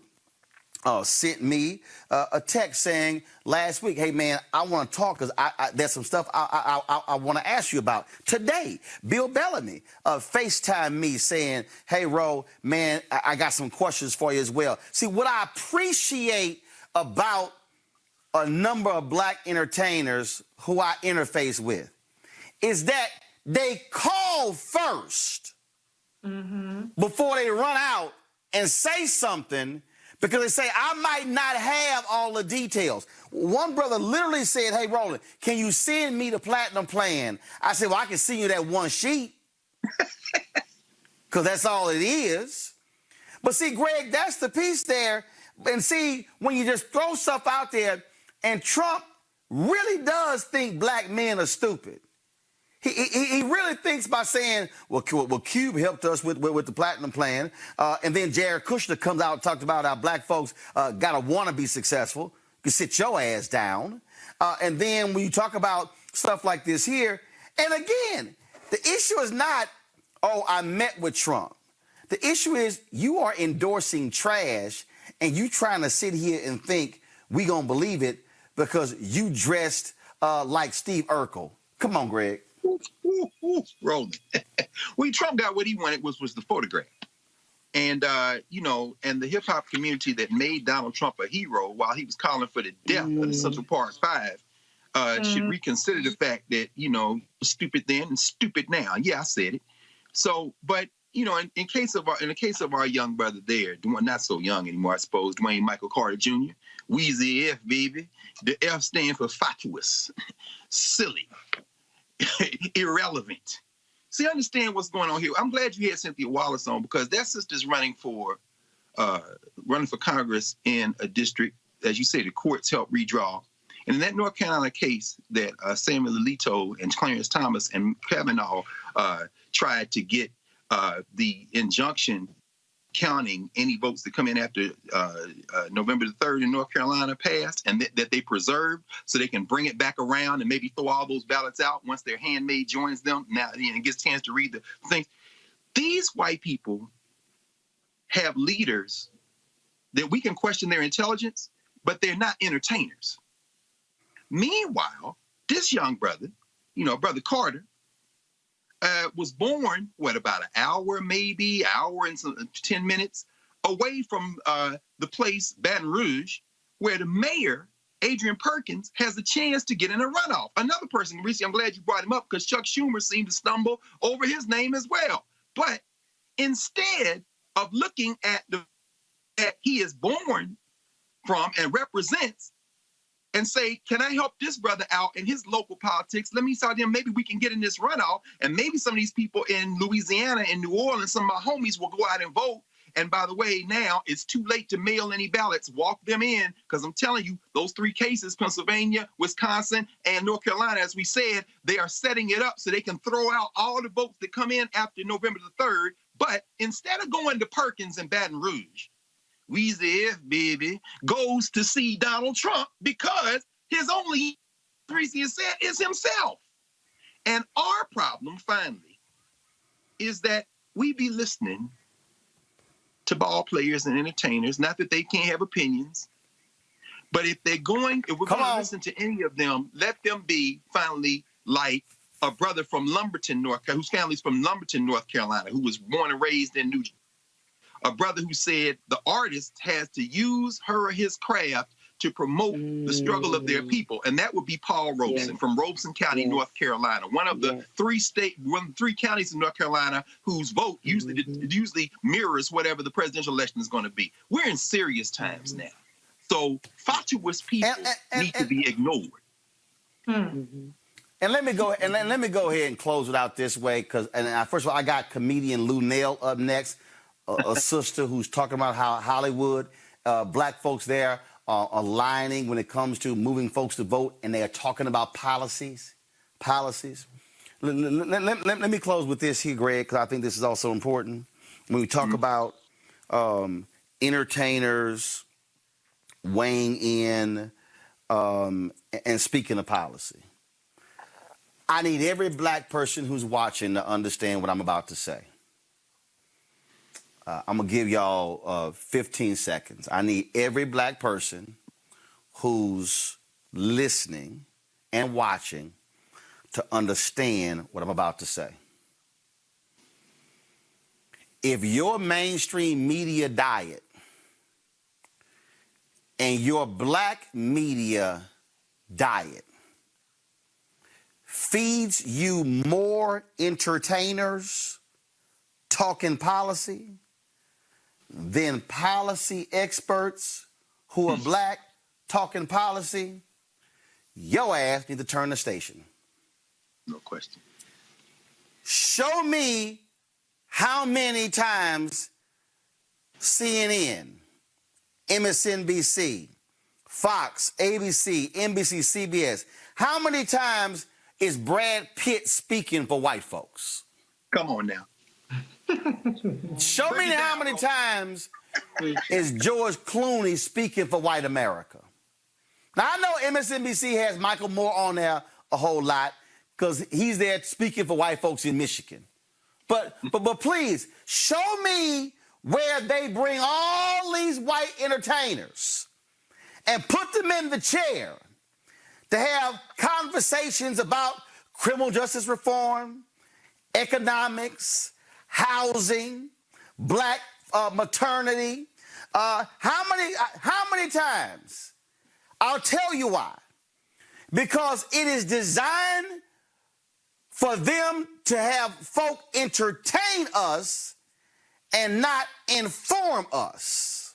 S1: sent me a text saying last week, hey, man, I want to talk because there's some stuff I want to ask you about. Today, Bill Bellamy FaceTimed me saying, hey, Ro, man, I got some questions for you as well. See, what I appreciate about a number of black entertainers who I interface with is that they call first before they run out and say something, because they say, I might not have all the details. One brother literally said, hey, Roland, can you send me the platinum plan? I said, well, I can send you that one sheet, because that's all it is. But see, Greg, that's the piece there. And see, when you just throw stuff out there, and Trump really does think black men are stupid. He really thinks by saying, well, Cube helped us with the platinum plan. And then Jared Kushner comes out and talked about how black folks got to want to be successful. You sit your ass down. And then when you talk about stuff like this here, and again, the issue is not, oh, I met with Trump. The issue is you are endorsing trash and you trying to sit here and think we going to believe it because you dressed like Steve Urkel. Come on, Greg.
S4: Rolling. Trump got what he wanted was the photograph. And, and the hip hop community that made Donald Trump a hero while he was calling for the death of the Central Park Five should reconsider the fact that, stupid then and stupid now. Yeah, I said it. So, but, in the case of our young brother there, not so young anymore, I suppose, Dwayne Michael Carter Jr., Weezy F, baby. The F stands for fatuous, silly, irrelevant. See, understand what's going on here. I'm glad you had Cynthia Wallace on, because that sister's running for Congress in a district, as you say, the courts help redraw. And in that North Carolina case that Samuel Alito and Clarence Thomas and Kavanaugh tried to get the injunction counting any votes that come in after November the 3rd in North Carolina passed, and that they preserved so they can bring it back around and maybe throw all those ballots out once their handmaid joins them now and gets a chance to read the things. These white people have leaders that we can question their intelligence, but they're not entertainers. Meanwhile, this young brother, Brother Carter, was born, about an hour and 10 minutes away from the place, Baton Rouge, where the mayor, Adrian Perkins, has a chance to get in a runoff. Another person, Reese, I'm glad you brought him up, because Chuck Schumer seemed to stumble over his name as well. But instead of looking at that he is born from and represents, and say, can I help this brother out in his local politics? Let me tell them, maybe we can get in this runoff, and maybe some of these people in Louisiana and New Orleans, some of my homies will go out and vote. And by the way, now it's too late to mail any ballots. Walk them in, because I'm telling you, those three cases, Pennsylvania, Wisconsin, and North Carolina, as we said, they are setting it up so they can throw out all the votes that come in after November the 3rd. But instead of going to Perkins and Baton Rouge, Weezy F, baby, goes to see Donald Trump, because his only reason he said is himself. And our problem, finally, is that we be listening to ball players and entertainers, not that they can't have opinions, but if we're going to listen to any of them, let them be finally like a brother from Lumberton, North Carolina, whose family's from Lumberton, North Carolina, who was born and raised in New Jersey. A brother who said the artist has to use her or his craft to promote the struggle of their people. And that would be Paul Robeson from Robeson County, North Carolina. One of the three counties in North Carolina whose vote usually mirrors whatever the presidential election is going to be. We're in serious times now. So fatuous people need to be ignored.
S1: And let me go ahead and close it out this way, because first of all, I got comedian Lou Nell up next. A sister who's talking about how Hollywood, black folks there aligning when it comes to moving folks to vote, and they are talking about policies. Let me close with this here, Greg, because I think this is also important. When we talk about entertainers weighing in and speaking of policy, I need every black person who's watching to understand what I'm about to say. I'm going to give y'all 15 seconds. I need every black person who's listening and watching to understand what I'm about to say. If your mainstream media diet and your black media diet feeds you more entertainers talking policy than policy experts who are black talking policy, your ass need to turn the station.
S4: No question.
S1: Show me how many times CNN, MSNBC, Fox, ABC, NBC, CBS, how many times is Brad Pitt speaking for white folks?
S4: Come on now.
S1: Show me how many times is George Clooney speaking for white America. Now, I know MSNBC has Michael Moore on there a whole lot because he's there speaking for white folks in Michigan. But please, show me where they bring all these white entertainers and put them in the chair to have conversations about criminal justice reform, economics, housing, black maternity. How many times? I'll tell you why. Because it is designed for them to have folk entertain us and not inform us.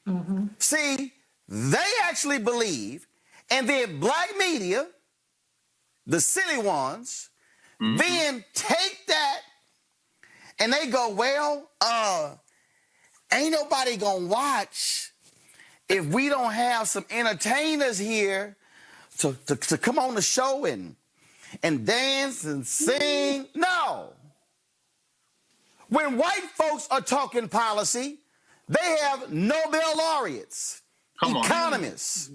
S1: Mm-hmm. See, they actually believe, and then black media, the silly ones, then take that and they go, well, ain't nobody gonna watch if we don't have some entertainers here to come on the show and dance and sing. No. When white folks are talking policy, they have Nobel laureates, economists,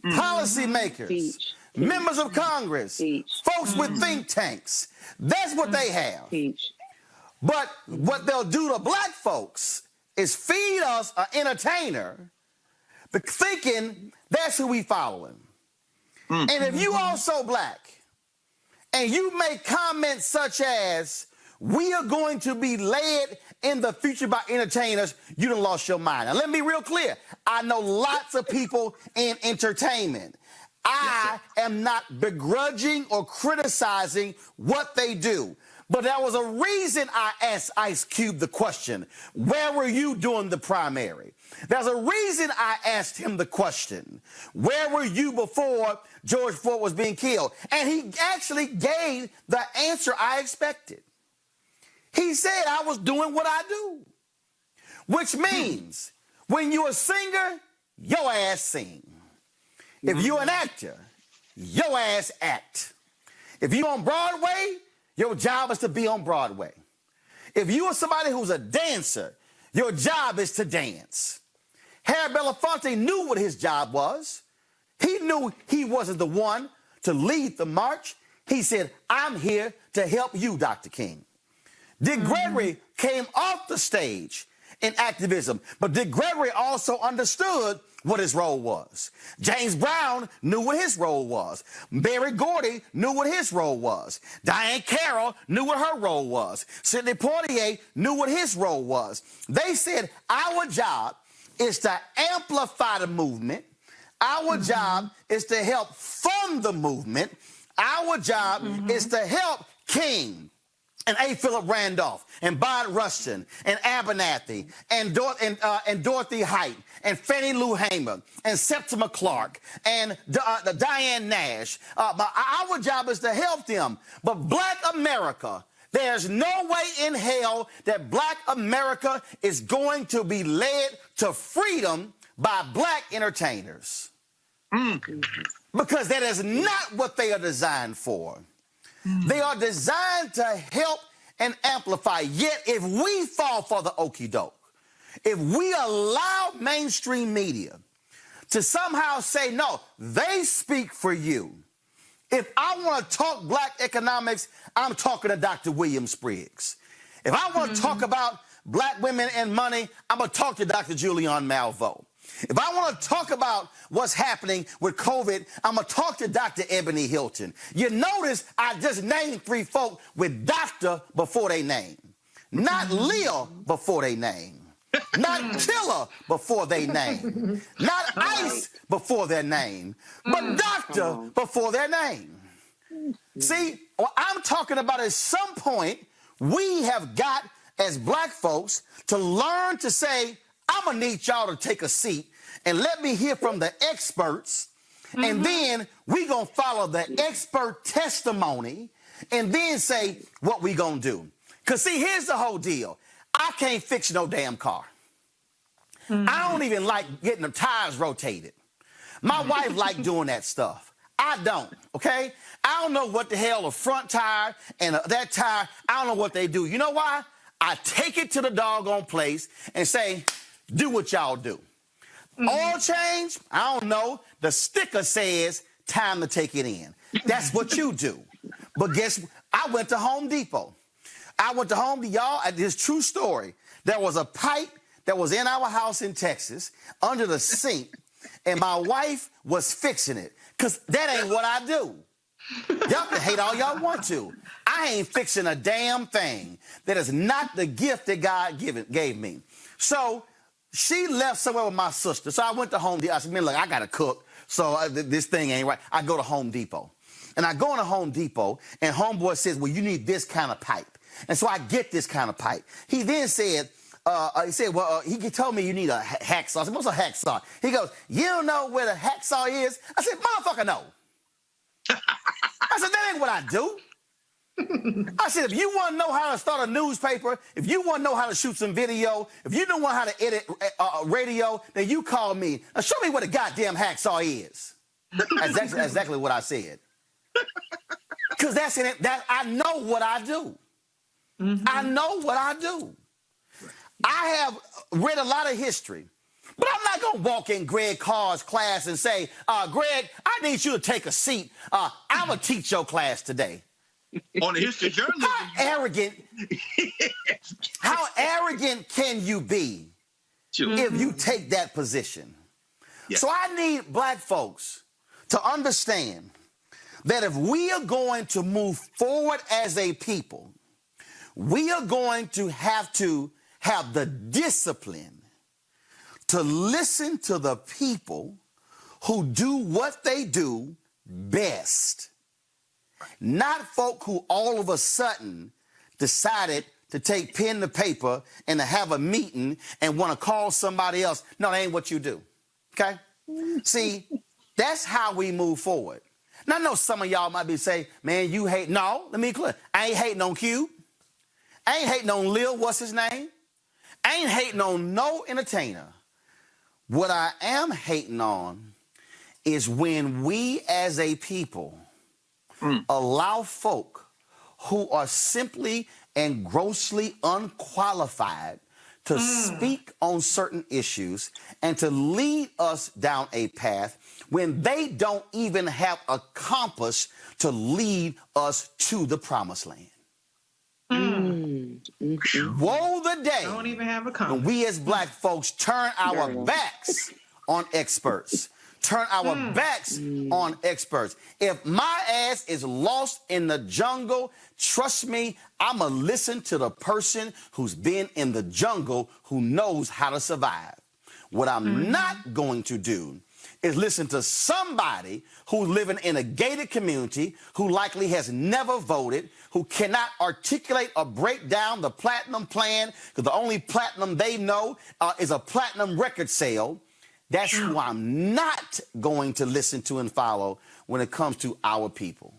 S1: policymakers, members of Congress, folks with think tanks. That's what they have. But what they'll do to black folks is feed us an entertainer thinking that's who we following. And if you also black and you make comments such as, we are going to be led in the future by entertainers, you done lost your mind. Now, let me be real clear. I know lots of people in entertainment. I am not begrudging or criticizing what they do. But there was a reason I asked Ice Cube the question, where were you during the primary? There's a reason I asked him the question, where were you before George Floyd was being killed? And he actually gave the answer I expected. He said I was doing what I do, which means when you're a singer, your ass sing. If you're an actor, your ass act. If you're on Broadway, your job is to be on Broadway. If you are somebody who's a dancer, your job is to dance. Harry Belafonte knew what his job was. He knew he wasn't the one to lead the march. He said, I'm here to help you, Dr. King. Dick Gregory came off the stage in activism, but Dick Gregory also understood what his role was. James Brown knew what his role was. Berry Gordy knew what his role was. Diane Carroll knew what her role was. Sidney Poitier knew what his role was. They said, our job is to amplify the movement. Our job is to help fund the movement. Our job is to help King and A. Philip Randolph and Bod Rushton and Abernathy and Dorothy Height and Fannie Lou Hamer and Septima Clark and Diane Nash. Our job is to help them. But black America, there's no way in hell that black America is going to be led to freedom by black entertainers. Because that is not what they are designed for. They are designed to help and amplify. Yet if we fall for the okie doke, if we allow mainstream media to somehow say, no, they speak for you. If I want to talk black economics, I'm talking to Dr. William Spriggs. If I want to talk about black women and money, I'm going to talk to Dr. Julian Malveaux. If I want to talk about what's happening with COVID, I'm going to talk to Dr. Ebony Hilton. You notice I just named 3 folk with doctor before they name. Not Leah before they name. Not Killer before they name. Not Ice before their name. But doctor before their name. See, what I'm talking about at some point, we have got, as black folks, to learn to say, I'm going to need y'all to take a seat and let me hear from the experts. And then we going to follow the expert testimony and then say what we going to do. Because, see, here's the whole deal. I can't fix no damn car. I don't even like getting the tires rotated. My wife like doing that stuff. I don't, okay? I don't know what the hell a front tire and that tire, I don't know what they do. You know why? I take it to the doggone place and say, do what y'all do. Oil change? I don't know. The sticker says time to take it in. That's what you do. But guess what? I went to Home Depot. Y'all, this true story. There was a pipe that was in our house in Texas under the sink, and my wife was fixing it. Because that ain't what I do. Y'all can hate all y'all want to. I ain't fixing a damn thing. That is not the gift that God gave me. So she left somewhere with my sister. So I went to Home Depot. I said, man, look, I got to cook. So this thing ain't right. I go to Home Depot. And I go into Home Depot, and homeboy says, well, you need this kind of pipe. And so I get this kind of pipe. He then said, he told me you need a hacksaw. I said, what's a hacksaw? He goes, you don't know where the hacksaw is? I said, motherfucker, no. I said, that ain't what I do. I said, if you want to know how to start a newspaper, if you want to know how to shoot some video, if you don't know how to edit radio, then you call me. Now show me what a goddamn hacksaw is. That's exactly what I said. Because that's in it. I know what I do. I know what I do. I have read a lot of history, but I'm not going to walk in Greg Carr's class and say, Greg, I need you to take a seat. I'm going to teach your class today.
S4: On the history journalism.
S1: How arrogant can you be if you take that position? Yeah. So I need black folks to understand that if we are going to move forward as a people, we are going to have the discipline to listen to the people who do what they do best. Not folk who all of a sudden decided to take pen to paper and to have a meeting and want to call somebody else. No, that ain't what you do. Okay? See, that's how we move forward. Now, I know some of y'all might be saying, man, you hate. No, let me be clear. I ain't hating on Cube. I ain't hating on Lil, what's his name? I ain't hating on no entertainer. What I am hating on is when we as a people allow folk who are simply and grossly unqualified to speak on certain issues and to lead us down a path when they don't even have a compass to lead us to the promised land. Woe the day
S6: don't even have a compass.
S1: When we as black folks turn our backs on experts. Turn our backs on experts. If my ass is lost in the jungle, trust me, I'm going to listen to the person who's been in the jungle who knows how to survive. What I'm not going to do is listen to somebody who's living in a gated community, who likely has never voted, who cannot articulate or break down the platinum plan, because the only platinum they know is a platinum record sale. That's who I'm not going to listen to and follow when it comes to our people.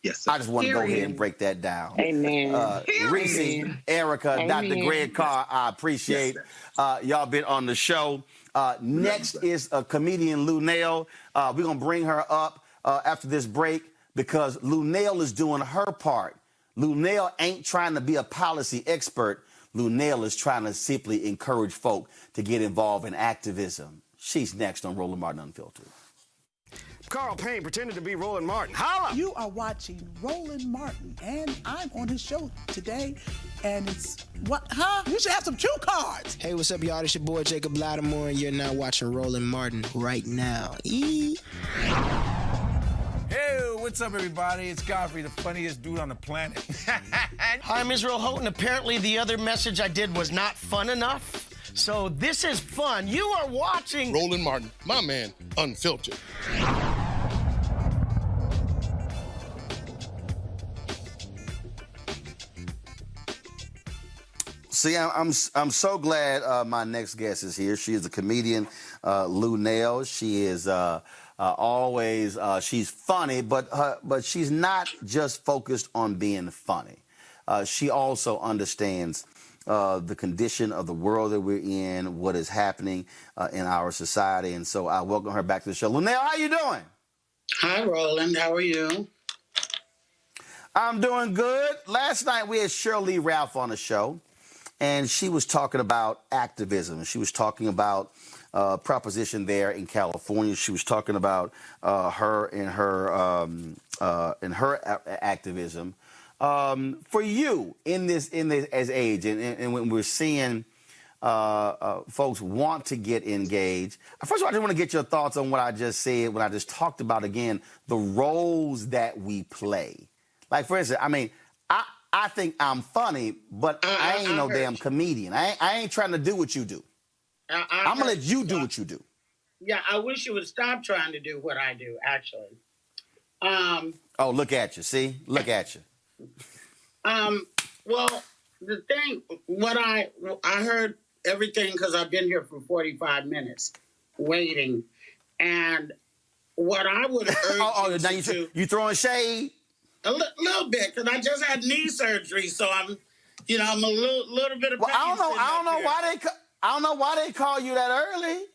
S4: Yes, sir.
S1: I just want to go ahead and break that down.
S5: Amen.
S1: Reese, Erica,
S5: Amen.
S1: Dr. Greg Carr, I appreciate y'all been on the show. Next is comedian Lou Nail. We're going to bring her up after this break because Lou Nail is doing her part. Lou Nail ain't trying to be a policy expert. Lou Nail is trying to simply encourage folk to get involved in activism. She's next on Roland Martin Unfiltered.
S10: Carl Payne pretended to be Roland Martin. Holla!
S18: You are watching Roland Martin, and I'm on his show today, and it's what? Huh? You should have some cue cards.
S19: Hey, what's up, y'all? It's your boy Jacob Lattimore, and you're now watching Roland Martin right now.
S9: Hey, what's up, everybody? It's Godfrey, the funniest dude on the planet.
S10: Hi, I'm Israel Houghton. Apparently, the other message I did was not fun enough. So this is fun. You are watching
S11: Roland Martin, my man, Unfiltered.
S1: See, I'm so glad my next guest is here. She is a comedian, Lou Nail. She is always she's funny, but she's not just focused on being funny. She also understands the condition of the world that we're in, what is happening in our society, and so I welcome her back to the show. Lou Nail, how you doing?
S20: Hi, Roland. How are you?
S1: I'm doing good. Last night we had Shirley Ralph on the show. And she was talking about activism. She was talking about proposition there in California. She was talking about her and her activism. For you in this as age, and when we're seeing folks want to get engaged. First of all, I just want to get your thoughts on what I just said, what I just talked about again, the roles that we play. Like, for instance, I mean, I think I'm funny, but I ain't no damn comedian. I ain't trying to do what you do. I'm going to let you do what you do.
S20: Yeah, I wish you would stop trying to do what I do, actually.
S1: Oh, look at you. See? Look at you.
S20: Well, the thing, what I heard everything because I've been here for 45 minutes waiting. And what I would urge
S1: now you throwing shade?
S20: A little bit, because I just had knee surgery, so I'm a little bit of pain.
S1: Well, I don't know why they call you that early.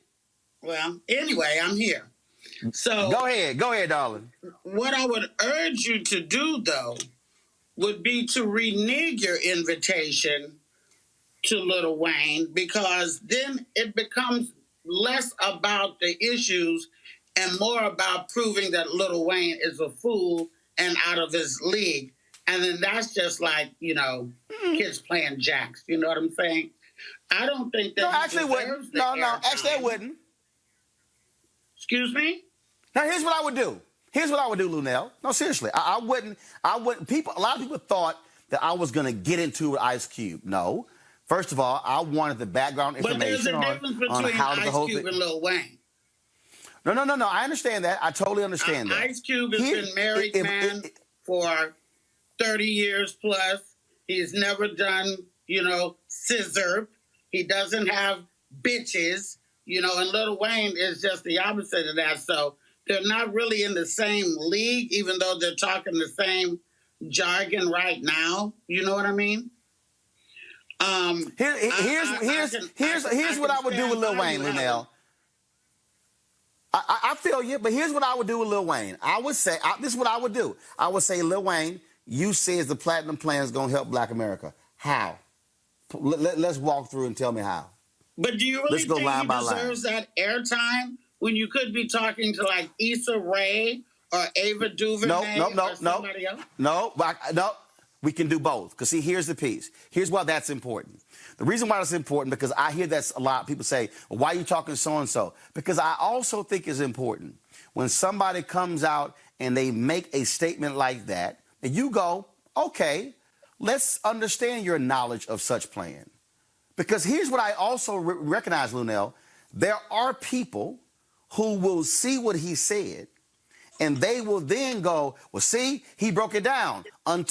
S20: Well, anyway, I'm here. So
S1: go ahead, darling.
S20: What I would urge you to do, though, would be to renege your invitation to Lil Wayne, because then it becomes less about the issues and more about proving that Lil Wayne is a fool and out of his league. And then that's just like, kids playing jacks. You know what I'm saying? I don't think that
S1: actually wouldn't. No, actually I wouldn't.
S20: Excuse me?
S1: Now, here's what I would do. Lou Nail. No, seriously. I wouldn't. A lot of people thought that I was going to get into it with Ice Cube. No. First of all, I wanted the background information on how the whole thing.
S20: But there's a difference between Ice Cube and Lil Wayne.
S1: No. I understand that. I totally understand that.
S20: Ice Cube has been married, for 30 years plus. He's never done, scissor. He doesn't have bitches, and Lil Wayne is just the opposite of that. So they're not really in the same league, even though they're talking the same jargon right now. You know what I mean?
S1: Here's what I would do with Lil Wayne, Lou Nail. I feel you, but here's what I would do with Lil Wayne. I would say, this is what I would do. I would say, Lil Wayne, you says the Platinum Plan is going to help Black America. How? Let's walk through and tell me how.
S20: But do you really think he deserves that airtime when you could be talking to like Issa Rae or Ava DuVernay or somebody else?
S1: No. We can do both. Because, see, here's the piece. Here's why that's important. The reason why that's important, because I hear that a lot. People say, well, why are you talking so-and-so? Because I also think it's important when somebody comes out and they make a statement like that, and you go, okay, let's understand your knowledge of such plan. Because here's what I also recognize, Lou Nail. There are people who will see what he said, and they will then go, well, see, he broke it down. And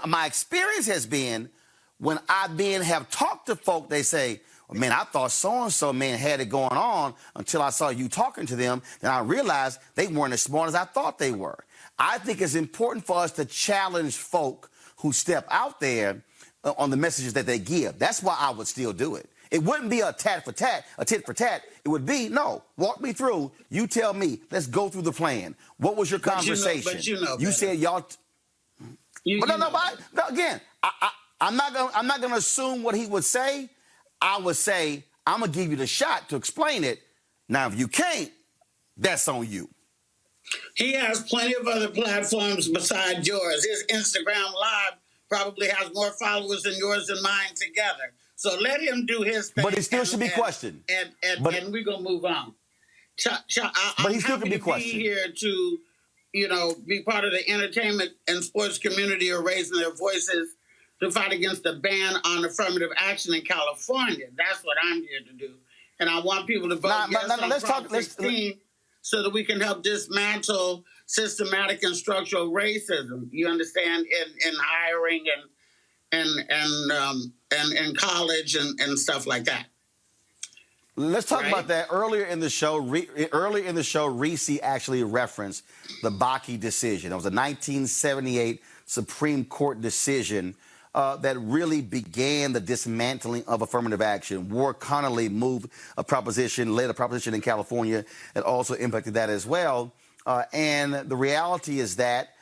S1: my experience has been, when I then have talked to folk, they say, well, man, I thought so-and-so, man, had it going on until I saw you talking to them. Then I realized they weren't as smart as I thought they were. I think it's important for us to challenge folk who step out there on the messages that they give. That's why I would still do it. It wouldn't be a tit for tat. It would be, no, walk me through. You tell me. Let's go through the plan. What was your conversation? You said y'all. Again, I'm not gonna assume what he would say. I would say I'm gonna give you the shot to explain it. Now, if you can't, that's on you.
S20: He has plenty of other platforms besides yours. His Instagram Live probably has more followers than yours and mine together. So let him do his thing.
S1: But he still should be questioned.
S20: And we're going to move on.
S1: But he still can be
S20: Be
S1: questioned.
S20: here to, be part of the entertainment and sports community are raising their voices to fight against the ban on affirmative action in California. That's what I'm here to do. And I want people to vote yes on Prop 16 so that we can help dismantle systematic and structural racism. You understand, in hiring and college and stuff like that.
S1: Let's talk about that. Earlier in the show, Reese actually referenced the Bakke decision. It was a 1978 Supreme Court decision that really began the dismantling of affirmative action. Ward Connolly led a proposition in California that also impacted that as well. And the reality is that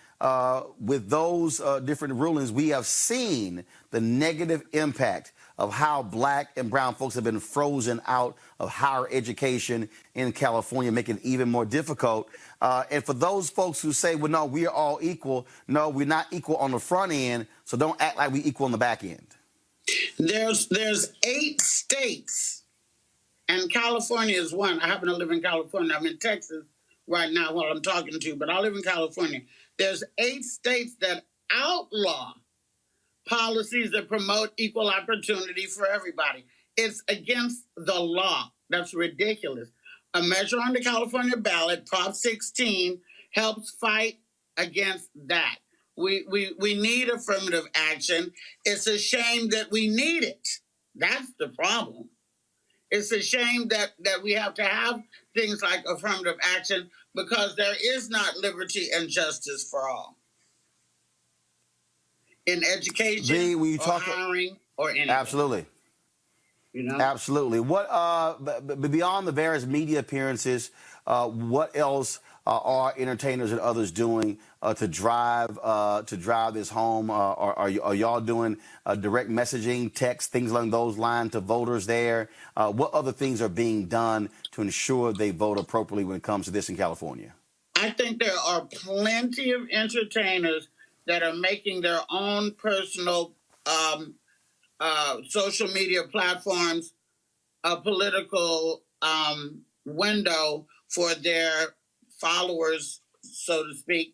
S1: with those different rulings, we have seen the negative impact of how black and brown folks have been frozen out of higher education in California, making it even more difficult. And for those folks who say, well, no, we are all equal. No, we're not equal on the front end, so don't act like we're equal on the back end.
S20: There's 8 states, and California is one. I happen to live in California. I'm in Texas right now while I'm talking to you, but I live in California. There's 8 states that outlaw policies that promote equal opportunity for everybody. It's against the law. That's ridiculous. A measure on the California ballot, Prop 16, helps fight against that. We need affirmative action. It's a shame that we need it. That's the problem. It's a shame that we have to have things like affirmative action because there is not liberty and justice for all. In education, hiring, or anything.
S1: Absolutely. Absolutely. What beyond the various media appearances, what else are entertainers and others doing to drive this home? Are y'all doing direct messaging, text, things along those lines to voters there? What other things are being done to ensure they vote appropriately when it comes to this in California?
S20: I think there are plenty of entertainers that are making their own personal social media platforms a political window for their followers, so to speak,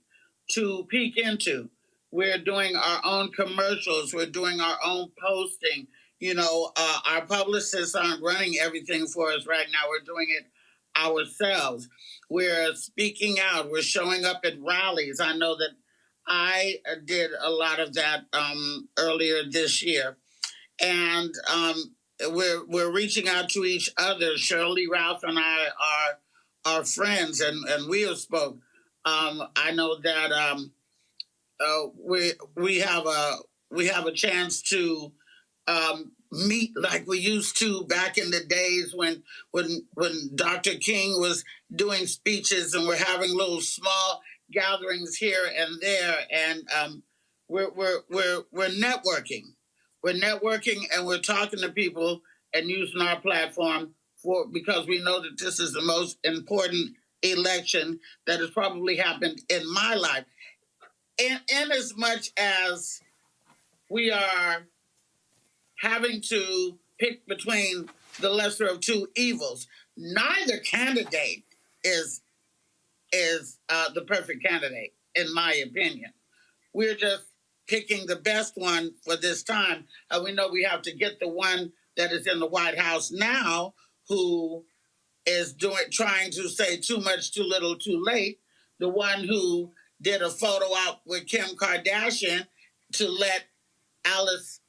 S20: to peek into. We're doing our own commercials. We're doing our own posting. Our publicists aren't running everything for us right now. We're doing it ourselves. We're speaking out. We're showing up at rallies. I know that I did a lot of that earlier this year. And we're reaching out to each other. Shirley Ralph and I are friends, and we have spoke. I know that we have a chance to meet like we used to back in the days when Dr. King was doing speeches, and we're having little small gatherings here and there, and we're networking. We're networking and we're talking to people and using our platform because we know that this is the most important election that has probably happened in my life. In as much as we are having to pick between the lesser of two evils, neither candidate is the perfect candidate, in my opinion. We're just picking the best one for this time. And we know we have to get the one that is in the White House now, who is trying to say too much, too little, too late. The one who did a photo op with Kim Kardashian to let Alice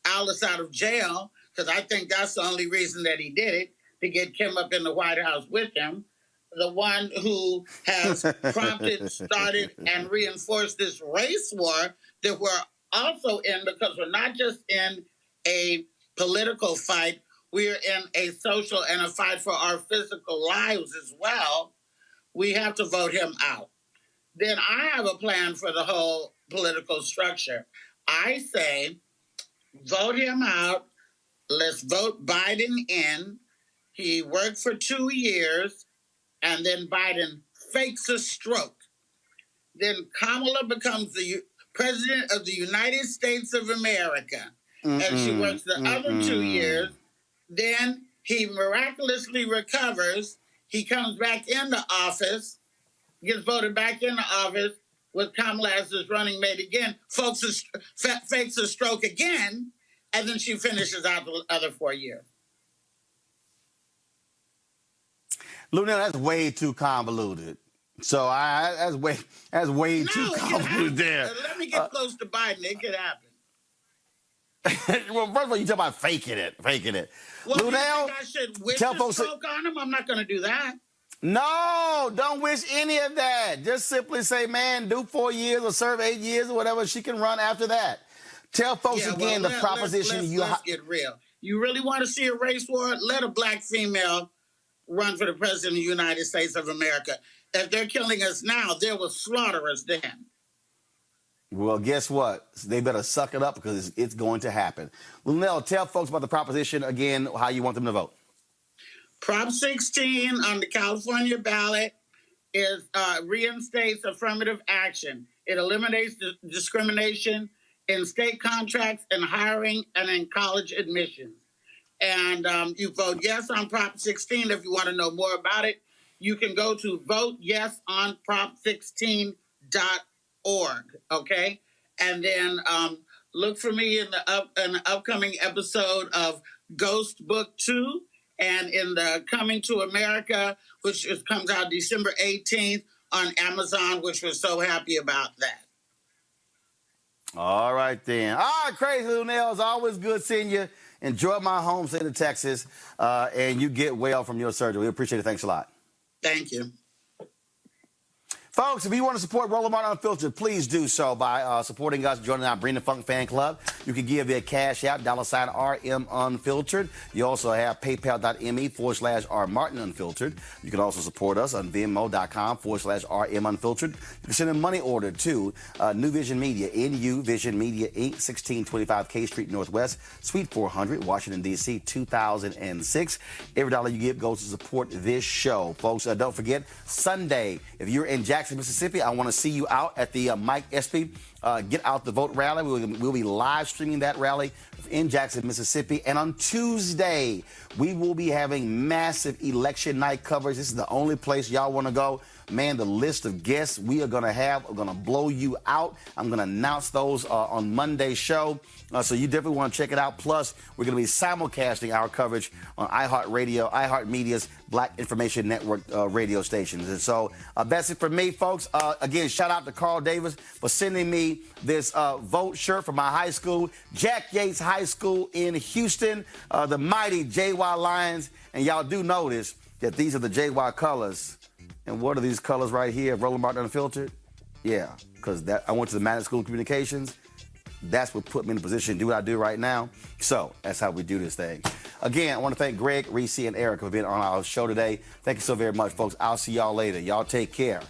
S20: out of jail, because I think that's the only reason that he did it, to get Kim up in the White House with him. The one who has prompted, started, and reinforced this race war that we're also in, because we're not just in a political fight, we are in a social and a fight for our physical lives as well, we have to vote him out. Then I have a plan for the whole political structure. I say, vote him out. Let's vote Biden in. He worked for 2 years, and then Biden fakes a stroke. Then Kamala becomes the president of the United States of America, and she works the other 2 years. Then he miraculously recovers. He comes back into office, gets voted back into office with Kamala as his running mate again, fakes a stroke again, and then she finishes out the other 4 years.
S1: Lunel, that's way too convoluted. So that's way too convoluted there.
S20: Let me get close to Biden. It could happen.
S1: Well, first of all, you talk about faking it.
S20: Well,
S1: Lunel,
S20: do you think I should wish a stroke on him? I'm not going to do that.
S1: No, don't wish any of that. Just simply say, man, do 4 years or serve 8 years or whatever. She can run after that. Tell folks again the proposition
S20: let's get real. You really want to see a race war? Let a black female run for the president of the United States of America. If they're killing us now, they will slaughter us then.
S1: Well, guess what? They better suck it up because it's going to happen. Lunel, tell folks about the proposition again, how you want them to vote.
S20: Prop 16 on the California ballot is reinstates affirmative action. It eliminates discrimination in state contracts and hiring and in college admissions. And you vote yes on Prop 16. If you want to know more about it, you can go to voteyesonprop16.org, okay? And then look for me in the upcoming episode of Ghost Book 2 and in the Coming to America, which comes out December 18th on Amazon, which we're so happy about that.
S1: All right, then. All right, Crazy Lunel. It's always good seeing you. Enjoy my home state of Texas, and you get well from your surgery. We appreciate it. Thanks a lot.
S20: Thank you.
S1: Folks, if you want to support Roland Martin Unfiltered, please do so by supporting us, joining our Bring the Funk fan club. You can give via Cash App, $RM Unfiltered. You also have paypal.me/R Martin Unfiltered. You can also support us on Venmo.com/RM Unfiltered. You can send a money order to New Vision Media, NU Vision Media Inc., 1625 K Street Northwest, Suite 400, Washington, D.C., 2006. Every dollar you give goes to support this show. Folks, don't forget, Sunday, if you're in Jackson, Mississippi, I want to see you out at the Mike Espy Get Out the Vote rally. We'll be live streaming that rally in Jackson, Mississippi. And on Tuesday, we will be having massive election night coverage. This is the only place y'all want to go. Man, the list of guests we are going to have are going to blow you out. I'm going to announce those on Monday's show. So you definitely want to check it out. Plus, we're going to be simulcasting our coverage on iHeartRadio, iHeartMedia's Black Information Network radio stations. And so that's it for me, folks. Again, shout out to Carl Davis for sending me this vote shirt from my high school, Jack Yates High School in Houston, the mighty JY Lions. And y'all do notice that these are the JY colors. And what are these colors right here, Roland Martin Unfiltered? Yeah, because I went to the Management School of Communications. That's what put me in a position to do what I do right now. So that's how we do this thing. Again, I want to thank Greg, Reese, and Eric for being on our show today. Thank you so very much, folks. I'll see y'all later. Y'all take care.